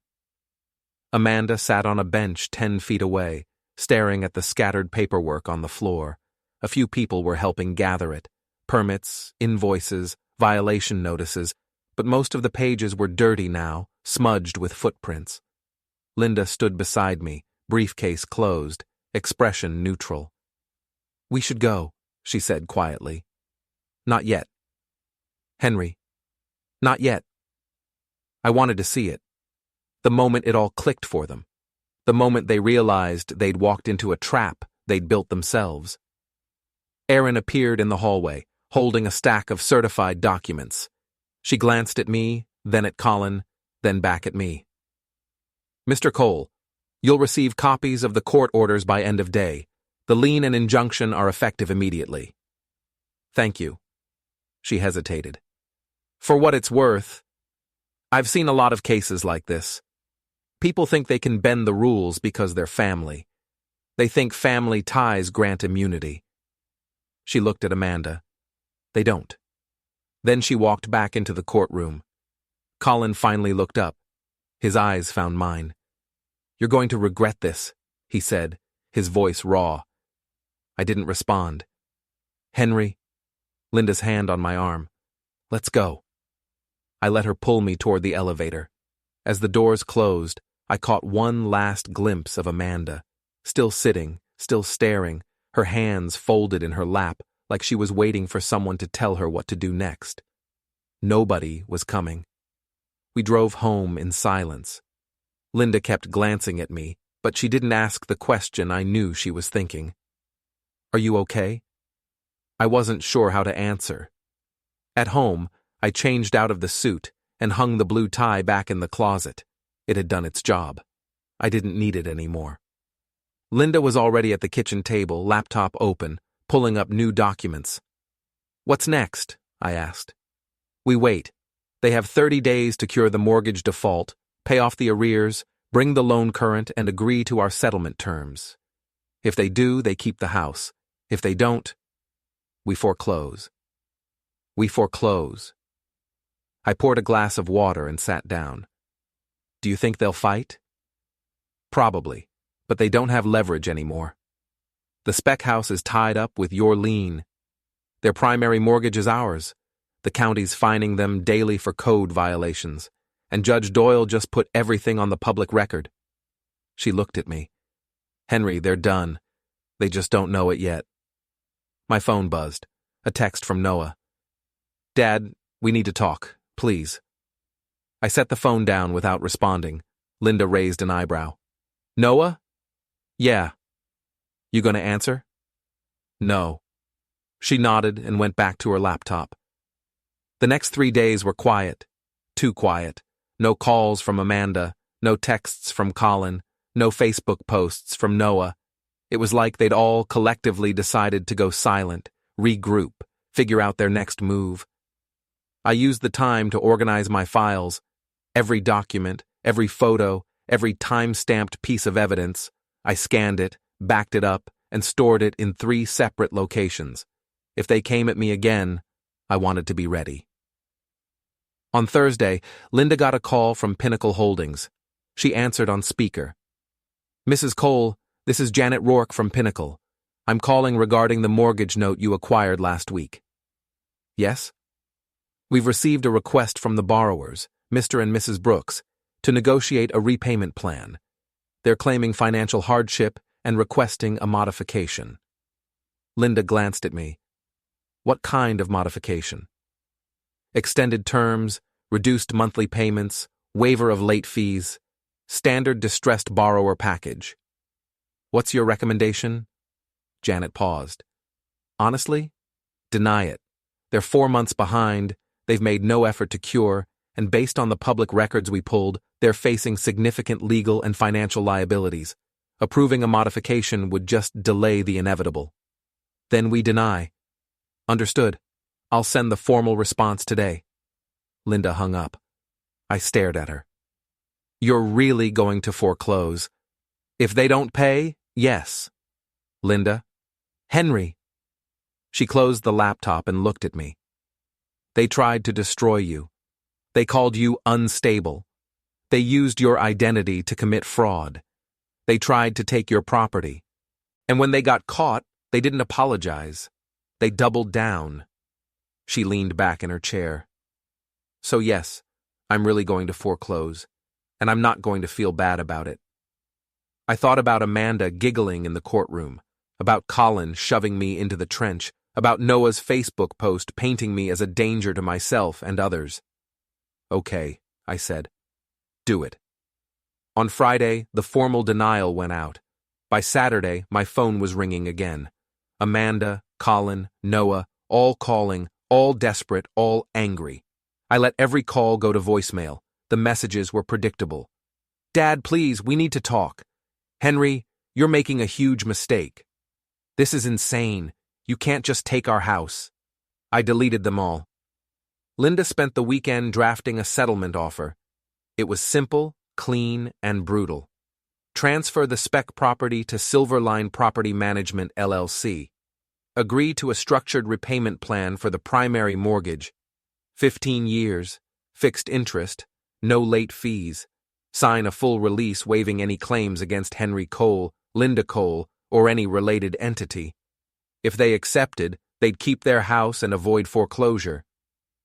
Amanda sat on a bench 10 feet away, staring at the scattered paperwork on the floor. A few people were helping gather it. Permits, invoices, violation notices, but most of the pages were dirty now, smudged with footprints. Linda stood beside me, briefcase closed, expression neutral. We should go, she said quietly. Not yet. Henry. Not yet. I wanted to see it. The moment it all clicked for them. The moment they realized they'd walked into a trap they'd built themselves. Aaron appeared in the hallway, holding a stack of certified documents. She glanced at me, then at Colin, then back at me. Mr. Cole, you'll receive copies of the court orders by end of day. The lien and injunction are effective immediately. Thank you. She hesitated. For what it's worth, I've seen a lot of cases like this. People think they can bend the rules because they're family. They think family ties grant immunity. She looked at Amanda. They don't. Then she walked back into the courtroom. Colin finally looked up. His eyes found mine. You're going to regret this, he said, his voice raw. I didn't respond. Henry, Linda's hand on my arm. Let's go. I let her pull me toward the elevator. As the doors closed, I caught one last glimpse of Amanda, still sitting, still staring, her hands folded in her lap like she was waiting for someone to tell her what to do next. Nobody was coming. We drove home in silence. Linda kept glancing at me, but she didn't ask the question I knew she was thinking. Are you okay? I wasn't sure how to answer. At home, I changed out of the suit and hung the blue tie back in the closet. It had done its job. I didn't need it anymore. Linda was already at the kitchen table, laptop open, pulling up new documents. What's next? I asked. We wait. They have 30 days to cure the mortgage default, pay off the arrears, bring the loan current, and agree to our settlement terms. If they do, they keep the house. If they don't, we foreclose. We foreclose. I poured a glass of water and sat down. Do you think they'll fight? Probably, but they don't have leverage anymore. The spec house is tied up with your lien. Their primary mortgage is ours. The county's fining them daily for code violations, and Judge Doyle just put everything on the public record. She looked at me. Henry, they're done. They just don't know it yet. My phone buzzed. A text from Noah. Dad, we need to talk, please. I set the phone down without responding. Linda raised an eyebrow. Noah? Yeah. You gonna answer? No. She nodded and went back to her laptop. The next 3 days were quiet. Too quiet. No calls from Amanda, no texts from Colin, no Facebook posts from Noah, It was like they'd all collectively decided to go silent, regroup, figure out their next move. I used the time to organize my files. Every document, every photo, every time-stamped piece of evidence. I scanned it, backed it up, and stored it in 3 separate locations. If they came at me again, I wanted to be ready. On Thursday, Linda got a call from Pinnacle Holdings. She answered on speaker. "Mrs. Cole, this is Janet Rourke from Pinnacle. I'm calling regarding the mortgage note you acquired last week." "Yes?" "We've received a request from the borrowers, Mr. and Mrs. Brooks, to negotiate a repayment plan. They're claiming financial hardship and requesting a modification." Linda glanced at me. "What kind of modification?" "Extended terms, reduced monthly payments, waiver of late fees, standard distressed borrower package." "What's your recommendation?" Janet paused. "Honestly, deny it. They're 4 months behind, they've made no effort to cure, and based on the public records we pulled, they're facing significant legal and financial liabilities. Approving a modification would just delay the inevitable." "Then we deny." "Understood. I'll send the formal response today." Linda hung up. I stared at her. "You're really going to foreclose?" "If they don't pay, yes." "Linda?" "Henry." She closed the laptop and looked at me. "They tried to destroy you. They called you unstable. They used your identity to commit fraud. They tried to take your property. And when they got caught, they didn't apologize. They doubled down." She leaned back in her chair. "So yes, I'm really going to foreclose, and I'm not going to feel bad about it." I thought about Amanda giggling in the courtroom, about Colin shoving me into the trench, about Noah's Facebook post painting me as a danger to myself and others. "Okay," I said. "Do it." On Friday, the formal denial went out. By Saturday, my phone was ringing again. Amanda, Colin, Noah, all calling, all desperate, all angry. I let every call go to voicemail. The messages were predictable. "Dad, please, we need to talk." "Henry, you're making a huge mistake." "This is insane. You can't just take our house." I deleted them all. Linda spent the weekend drafting a settlement offer. It was simple, clean, and brutal. Transfer the spec property to Silverline Property Management, LLC. Agree to a structured repayment plan for the primary mortgage. 15 years, fixed interest, no late fees. Sign a full release waiving any claims against Henry Cole, Linda Cole, or any related entity. If they accepted, they'd keep their house and avoid foreclosure.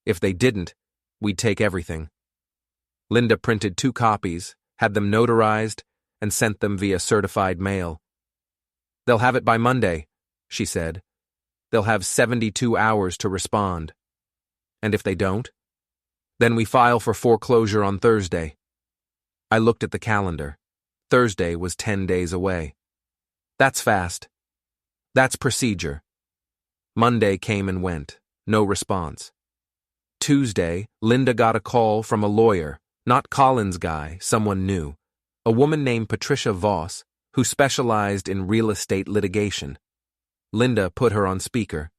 If they didn't, we'd take everything. Linda printed 2 copies, had them notarized, and sent them via certified mail. "They'll have it by Monday," she said. "They'll have 72 hours to respond." "And if they don't?" "Then we file for foreclosure on Thursday." I looked at the calendar. Thursday was 10 days away. "That's fast. That's procedure." Monday came and went. No response. Tuesday, Linda got a call from a lawyer, not Colin's guy, someone new. A woman named Patricia Voss, who specialized in real estate litigation. Linda put her on speaker.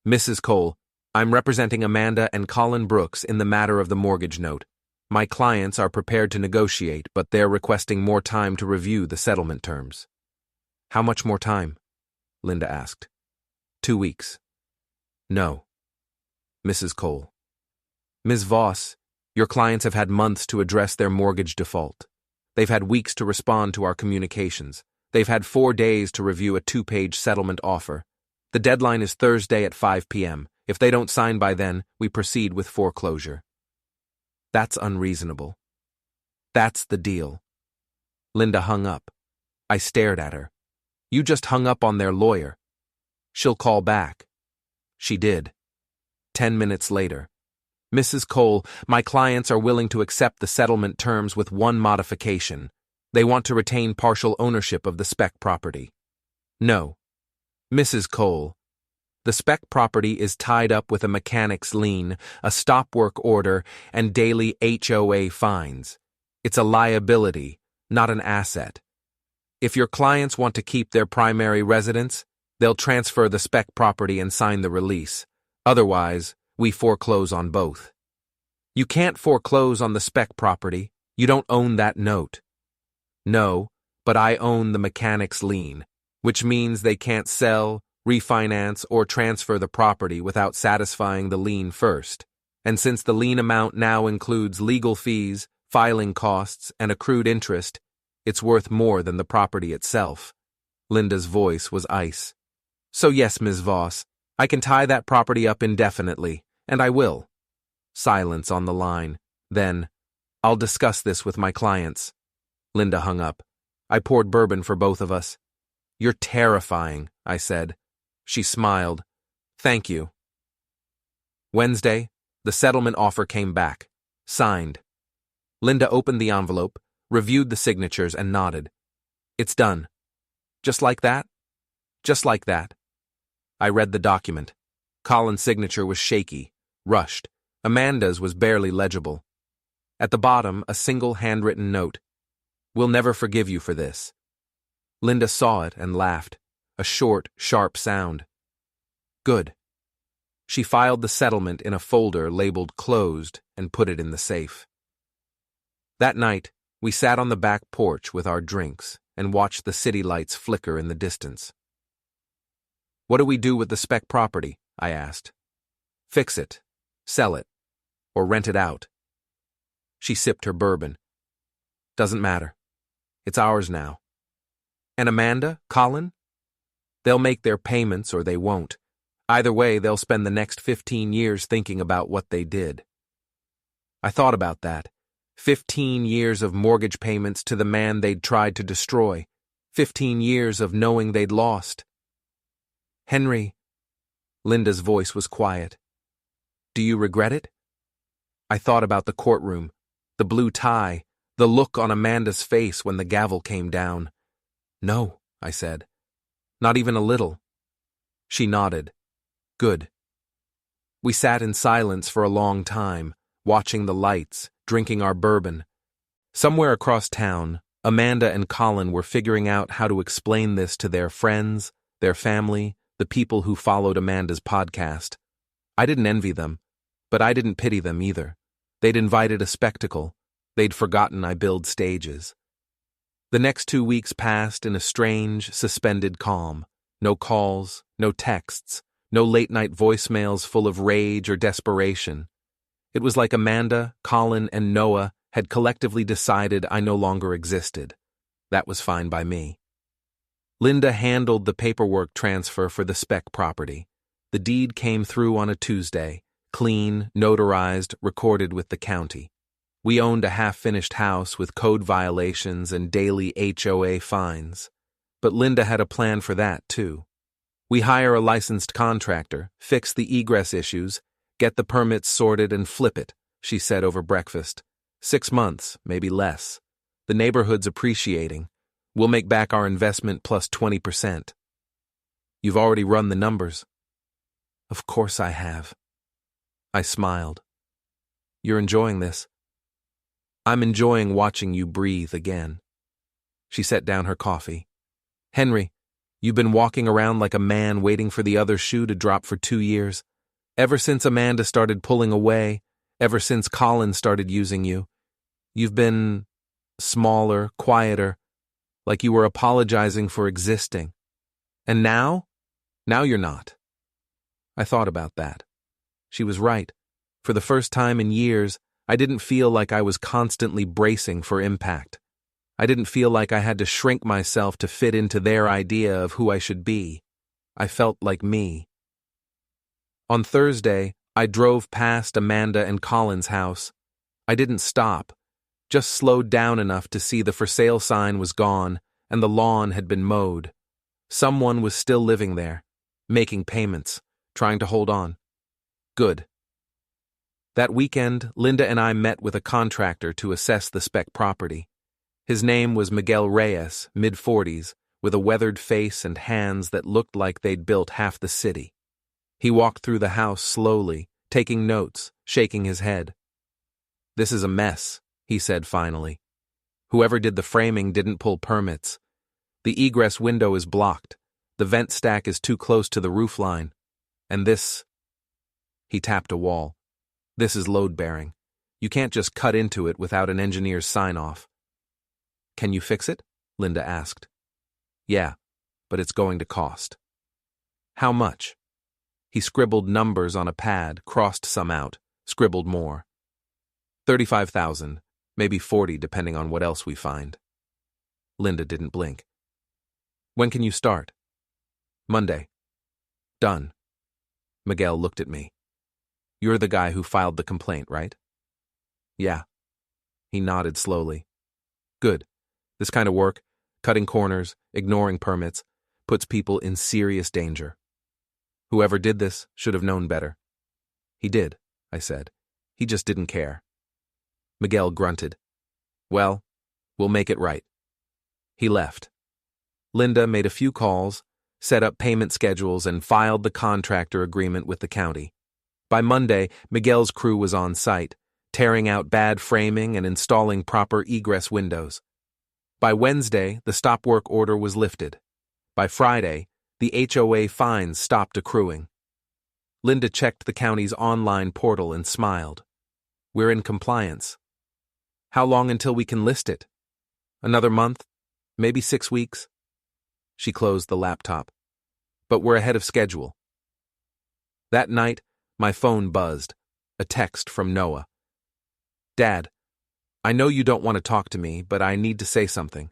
"Mrs. Cole, I'm representing Amanda and Colin Brooks in the matter of the mortgage note. My clients are prepared to negotiate, but they're requesting more time to review the settlement terms." "How much more time?" Linda asked. 2 weeks. "No." "Mrs. Cole." "Ms. Voss, your clients have had months to address their mortgage default. They've had weeks to respond to our communications. They've had 4 days to review a 2-page settlement offer. The deadline is Thursday at 5 p.m. If they don't sign by then, we proceed with foreclosure." "That's unreasonable." "That's the deal." Linda hung up. I stared at her. "You just hung up on their lawyer." "She'll call back." She did. 10 minutes later. "Mrs. Cole, my clients are willing to accept the settlement terms with one modification. They want to retain partial ownership of the spec property." "No." "Mrs. Cole, the spec property is tied up with a mechanic's lien, a stop work order, and daily HOA fines. It's a liability, not an asset. If your clients want to keep their primary residence, they'll transfer the spec property and sign the release. Otherwise, we foreclose on both. You can't foreclose on the spec property. You don't own that note. No, but I own the mechanic's lien, which means they can't sell, refinance, or transfer the property without satisfying the lien first. And since the lien amount now includes legal fees, filing costs, and accrued interest, it's worth more than the property itself. Linda's voice was ice. So yes, Ms. Voss, I can tie that property up indefinitely, and I will. Silence on the line. Then, I'll discuss this with my clients. Linda hung up. I poured bourbon for both of us. You're terrifying, I said. She smiled. Thank you. Wednesday, the settlement offer came back. Signed. Linda opened the envelope, reviewed the signatures, and nodded. It's done. Just like that? Just like that. I read the document. Colin's signature was shaky, rushed. Amanda's was barely legible. At the bottom, a single handwritten note. We'll never forgive you for this. Linda saw it and laughed, a short, sharp sound. Good. She filed the settlement in a folder labeled closed and put it in the safe. That night, we sat on the back porch with our drinks and watched the city lights flicker in the distance. What do we do with the spec property? I asked. Fix it, sell it, or rent it out. She sipped her bourbon. Doesn't matter. It's ours now. And Amanda, Colin? They'll make their payments or they won't. Either way, they'll spend the next 15 years thinking about what they did. I thought about that. 15 years of mortgage payments to the man they'd tried to destroy. 15 years of knowing they'd lost. Henry, Linda's voice was quiet. Do you regret it? I thought about the courtroom, the blue tie, the look on Amanda's face when the gavel came down. No, I said. Not even a little. She nodded. Good. We sat in silence for a long time, watching the lights, drinking our bourbon. Somewhere across town, Amanda and Colin were figuring out how to explain this to their friends, their family, the people who followed Amanda's podcast. I didn't envy them, but I didn't pity them either. They'd invited a spectacle. They'd forgotten I build stages. The next 2 weeks passed in a strange, suspended calm. No calls, no texts, no late-night voicemails full of rage or desperation. It was like Amanda, Colin, and Noah had collectively decided I no longer existed. That was fine by me. Linda handled the paperwork transfer for the spec property. The deed came through on a Tuesday, clean, notarized, recorded with the county. We owned a half-finished house with code violations and daily HOA fines. But Linda had a plan for that, too. We hire a licensed contractor, fix the egress issues, get the permits sorted and flip it, she said over breakfast. 6 months, maybe less. The neighborhood's appreciating. We'll make back our investment plus 20%. You've already run the numbers. Of course I have. I smiled. You're enjoying this. I'm enjoying watching you breathe again. She set down her coffee. Henry, you've been walking around like a man waiting for the other shoe to drop for 2 years. Ever since Amanda started pulling away, ever since Colin started using you, you've been smaller, quieter, like you were apologizing for existing. And now? Now you're not. I thought about that. She was right. For the first time in years, I didn't feel like I was constantly bracing for impact. I didn't feel like I had to shrink myself to fit into their idea of who I should be. I felt like me. On Thursday, I drove past Amanda and Colin's house. I didn't stop, just slowed down enough to see the for sale sign was gone and the lawn had been mowed. Someone was still living there, making payments, trying to hold on. Good. That weekend, Linda and I met with a contractor to assess the spec property. His name was Miguel Reyes, mid-40s, with a weathered face and hands that looked like they'd built half the city. He walked through the house slowly, taking notes, shaking his head. This is a mess, he said finally. Whoever did the framing didn't pull permits. The egress window is blocked. The vent stack is too close to the roof line. And this... He tapped a wall. This is load-bearing. You can't just cut into it without an engineer's sign-off. Can you fix it? Linda asked. Yeah, but it's going to cost. How much? He scribbled numbers on a pad, crossed some out, scribbled more. 35,000, maybe 40 depending on what else we find. Linda didn't blink. When can you start? Monday. Done. Miguel looked at me. You're the guy who filed the complaint, right? Yeah. He nodded slowly. Good. This kind of work, cutting corners, ignoring permits, puts people in serious danger. Whoever did this should have known better. He did, I said. He just didn't care. Miguel grunted. Well, we'll make it right. He left. Linda made a few calls, set up payment schedules, and filed the contractor agreement with the county. By Monday, Miguel's crew was on site, tearing out bad framing and installing proper egress windows. By Wednesday, the stop work order was lifted. By Friday, the HOA fines stopped accruing. Linda checked the county's online portal and smiled. We're in compliance. How long until we can list it? Another month? Maybe 6 weeks? She closed the laptop. But we're ahead of schedule. That night, my phone buzzed. A text from Noah. Dad, I know you don't want to talk to me, but I need to say something.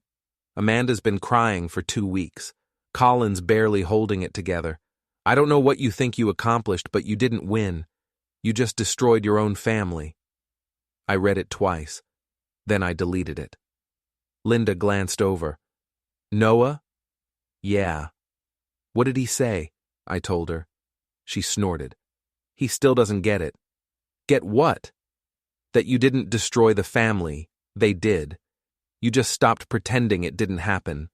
Amanda's been crying for 2 weeks. Colin's barely holding it together. I don't know what you think you accomplished, but you didn't win. You just destroyed your own family. I read it twice. Then I deleted it. Linda glanced over. Noah? Yeah. What did he say? I told her. She snorted. He still doesn't get it. Get what? That you didn't destroy the family. They did. You just stopped pretending it didn't happen.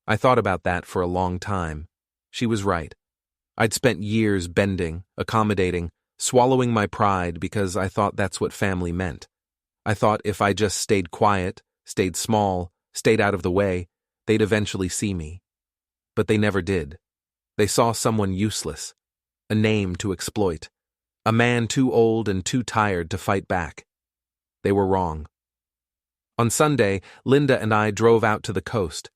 I thought about that for a long time. She was right. I'd spent years bending, accommodating, swallowing my pride because I thought that's what family meant. I thought if I just stayed quiet, stayed small, stayed out of the way, they'd eventually see me. But they never did. They saw someone useless, a name to exploit, a man too old and too tired to fight back. They were wrong. On Sunday, Linda and I drove out to the coast.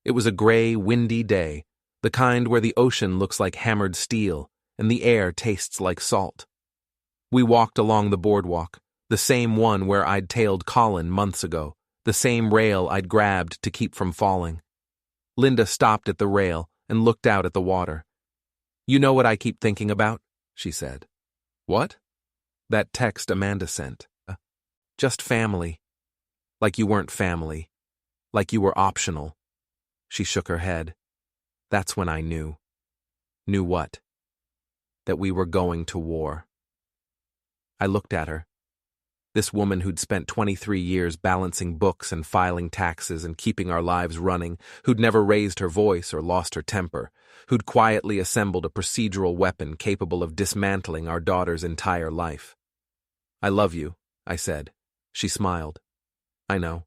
It was a gray, windy day, the kind where the ocean looks like hammered steel and the air tastes like salt. We walked along the boardwalk, the same one where I'd tailed Colin months ago, the same rail I'd grabbed to keep from falling. Linda stopped at the rail and looked out at the water. You know what I keep thinking about? She said. What? That text Amanda sent. Just family. Like you weren't family. Like you were optional. She shook her head. That's when I knew. Knew what? That we were going to war. I looked at her. This woman who'd spent 23 years balancing books and filing taxes and keeping our lives running, who'd never raised her voice or lost her temper, who'd quietly assembled a procedural weapon capable of dismantling our daughter's entire life. I love you, I said. She smiled. I know.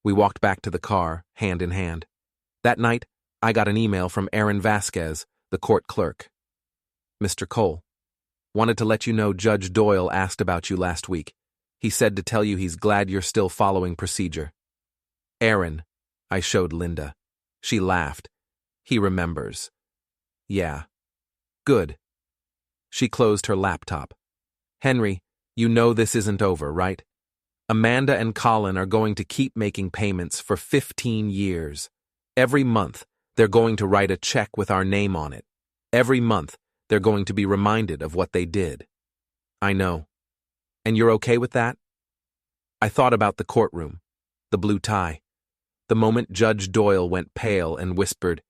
We walked back to the car, hand in hand. That night, I got an email from Aaron Vasquez, the court clerk. Mr. Cole, wanted to let you know Judge Doyle asked about you last week. He said to tell you he's glad you're still following procedure. Aaron, I showed Linda. She laughed. He remembers. Yeah. Good. She closed her laptop. Henry, you know this isn't over, right? Amanda and Colin are going to keep making payments for 15 years. Every month, they're going to write a check with our name on it. Every month, they're going to be reminded of what they did. I know. And you're okay with that? I thought about the courtroom, the blue tie. The moment Judge Doyle went pale and whispered,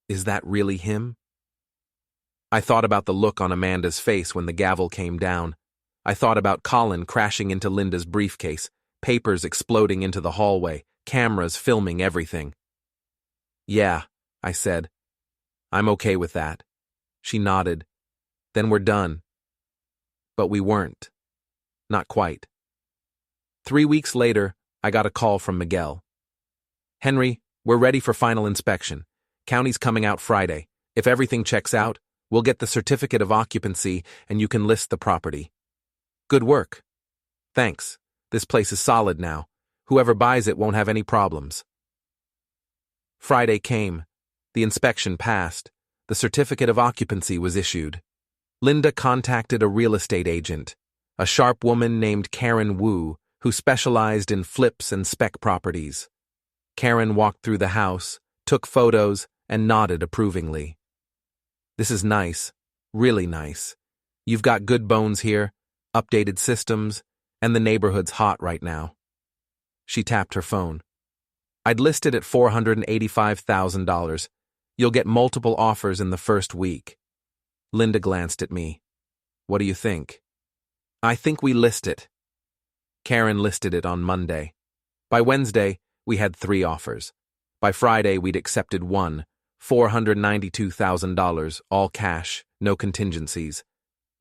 "Is that really him?" I thought about the look on Amanda's face when the gavel came down. I thought about Colin crashing into Linda's briefcase, papers exploding into the hallway, cameras filming everything. Yeah, I said. I'm okay with that. She nodded. Then we're done. But we weren't. Not quite. 3 weeks later, I got a call from Miguel. Henry, We're ready for final inspection. County's coming out Friday. If everything checks out, we'll get the certificate of occupancy and you can list the property. Good work. Thanks. This place is solid now. Whoever buys it won't have any problems. Friday came. The inspection passed. The certificate of occupancy was issued. Linda contacted a real estate agent, a sharp woman named Karen Wu, who specialized in flips and spec properties. Karen walked through the house, took photos, and nodded approvingly. This is nice, really nice. You've got good bones here, updated systems, and the neighborhood's hot right now. She tapped her phone. I'd listed at $485,000. You'll get multiple offers in the first week. Linda glanced at me. What do you think? I think we list it. Karen listed it on Monday. By Wednesday, we had 3 offers. By Friday, we'd accepted one, $492,000, all cash, no contingencies.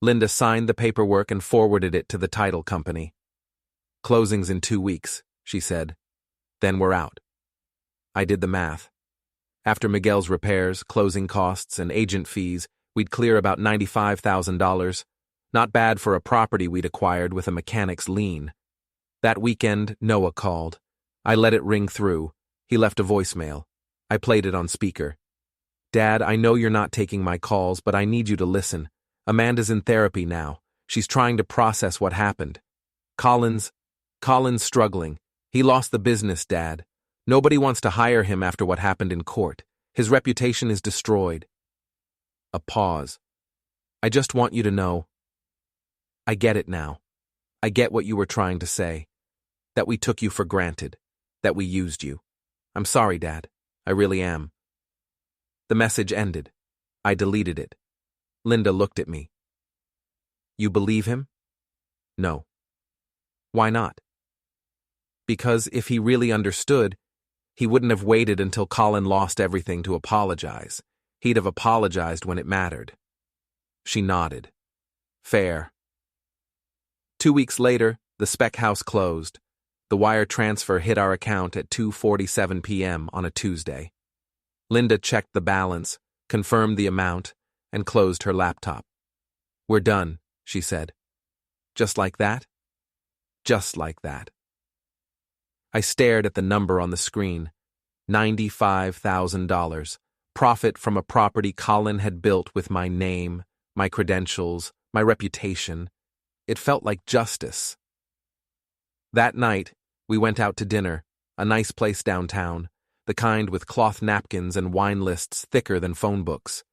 Linda signed the paperwork and forwarded it to the title company. Closing's in 2 weeks, she said. Then we're out. I did the math. After Miguel's repairs, closing costs, and agent fees, we'd clear about $95,000. Not bad for a property we'd acquired with a mechanic's lien. That weekend, Noah called. I let it ring through. He left a voicemail. I played it on speaker. Dad, I know you're not taking my calls, but I need you to listen. Amanda's in therapy now. She's trying to process what happened. Colin's struggling. He lost the business, Dad. Nobody wants to hire him after what happened in court. His reputation is destroyed. A pause. I just want you to know. I get it now. I get what you were trying to say. That we took you for granted. That we used you. I'm sorry, Dad. I really am. The message ended. I deleted it. Linda looked at me. You believe him? No. Why not? Because if he really understood, he wouldn't have waited until Colin lost everything to apologize. He'd have apologized when it mattered. She nodded. Fair. 2 weeks later, the spec house closed. The wire transfer hit our account at 2:47 p.m. on a Tuesday. Linda checked the balance, confirmed the amount, and closed her laptop. We're done, she said. Just like that? Just like that. I stared at the number on the screen. $95,000. Profit from a property Colin had built with my name, my credentials, my reputation. It felt like justice. That night, we went out to dinner, a nice place downtown, the kind with cloth napkins and wine lists thicker than phone books.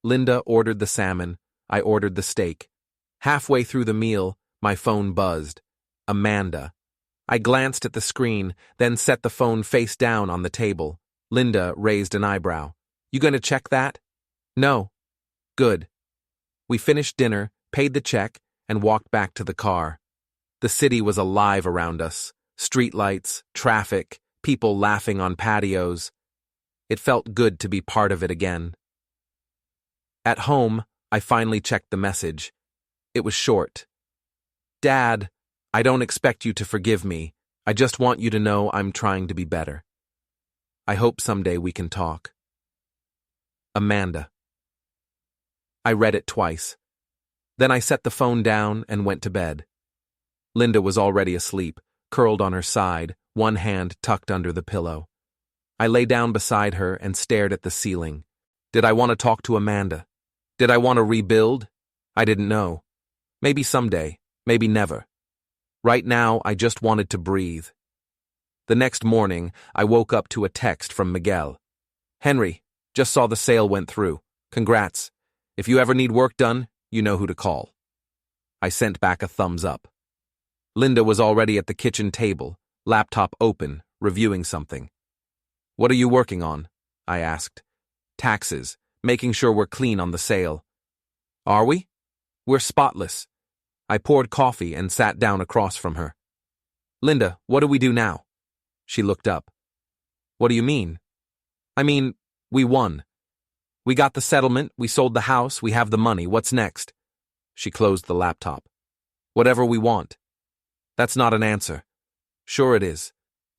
Linda ordered the salmon, I ordered the steak. Halfway through the meal, my phone buzzed. Amanda. I glanced at the screen, then set the phone face down on the table. Linda raised an eyebrow. You gonna check that? No. Good. We finished dinner, paid the check, and walked back to the car. The city was alive around us. Streetlights, traffic, people laughing on patios. It felt good to be part of it again. At home, I finally checked the message. It was short. Dad, I don't expect you to forgive me. I just want you to know I'm trying to be better. I hope someday we can talk. Amanda. I read it twice. Then I set the phone down and went to bed. Linda was already asleep, curled on her side, one hand tucked under the pillow. I lay down beside her and stared at the ceiling. Did I want to talk to Amanda? Did I want to rebuild? I didn't know. Maybe someday, maybe never. Right now, I just wanted to breathe. The next morning, I woke up to a text from Miguel. Henry, just saw the sale went through. Congrats. If you ever need work done, you know who to call. I sent back a thumbs up. Linda was already at the kitchen table, laptop open, reviewing something. What are you working on? I asked. Taxes, making sure we're clean on the sale. Are we? We're spotless. I poured coffee and sat down across from her. Linda, what do we do now? She looked up. What do you mean? I mean, we won. We got the settlement, we sold the house, we have the money. What's next? She closed the laptop. Whatever we want. That's not an answer. Sure it is.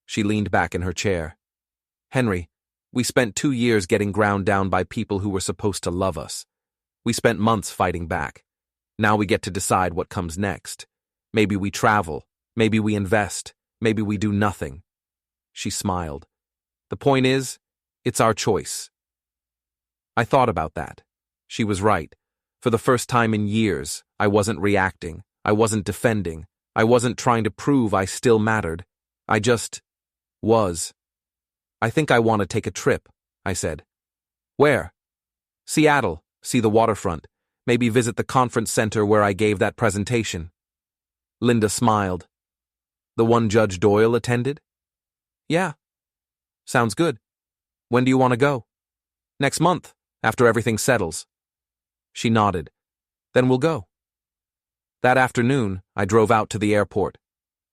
She leaned back in her chair. Henry, we spent 2 years getting ground down by people who were supposed to love us. We spent months fighting back. Now we get to decide what comes next. Maybe we travel. Maybe we invest. Maybe we do nothing. She smiled. The point is, it's our choice. I thought about that. She was right. For the first time in years, I wasn't reacting. I wasn't defending. I wasn't trying to prove I still mattered. I just was. I think I want to take a trip, I said. Where? Seattle. See the waterfront. Maybe visit the conference center where I gave that presentation. Linda smiled. The one Judge Doyle attended? Yeah. Sounds good. When do you want to go? Next month, after everything settles. She nodded. Then we'll go. That afternoon, I drove out to the airport.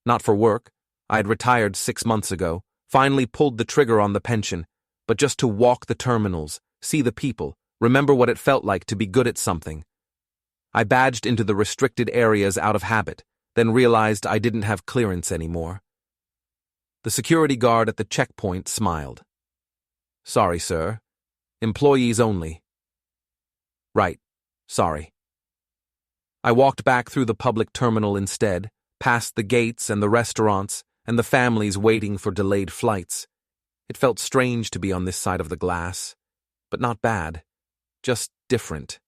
Not for work. I had retired 6 months ago, finally pulled the trigger on the pension, but just to walk the terminals, see the people, remember what it felt like to be good at something. I badged into the restricted areas out of habit, then realized I didn't have clearance anymore. The security guard at the checkpoint smiled. Sorry, sir. Employees only. Right. Sorry. I walked back through the public terminal instead, past the gates and the restaurants and the families waiting for delayed flights. It felt strange to be on this side of the glass, but not bad. Just different.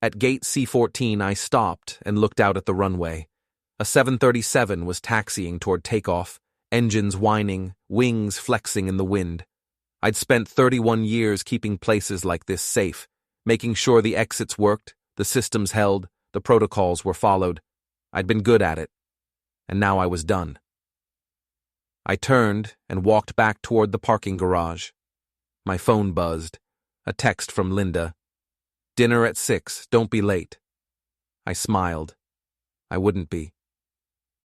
At gate C-14, I stopped and looked out at the runway. A 737 was taxiing toward takeoff, engines whining, wings flexing in the wind. I'd spent 31 years keeping places like this safe, making sure the exits worked, the systems held, the protocols were followed. I'd been good at it, and now I was done. I turned and walked back toward the parking garage. My phone buzzed. A text from Linda. Dinner at 6, don't be late. I smiled. I wouldn't be.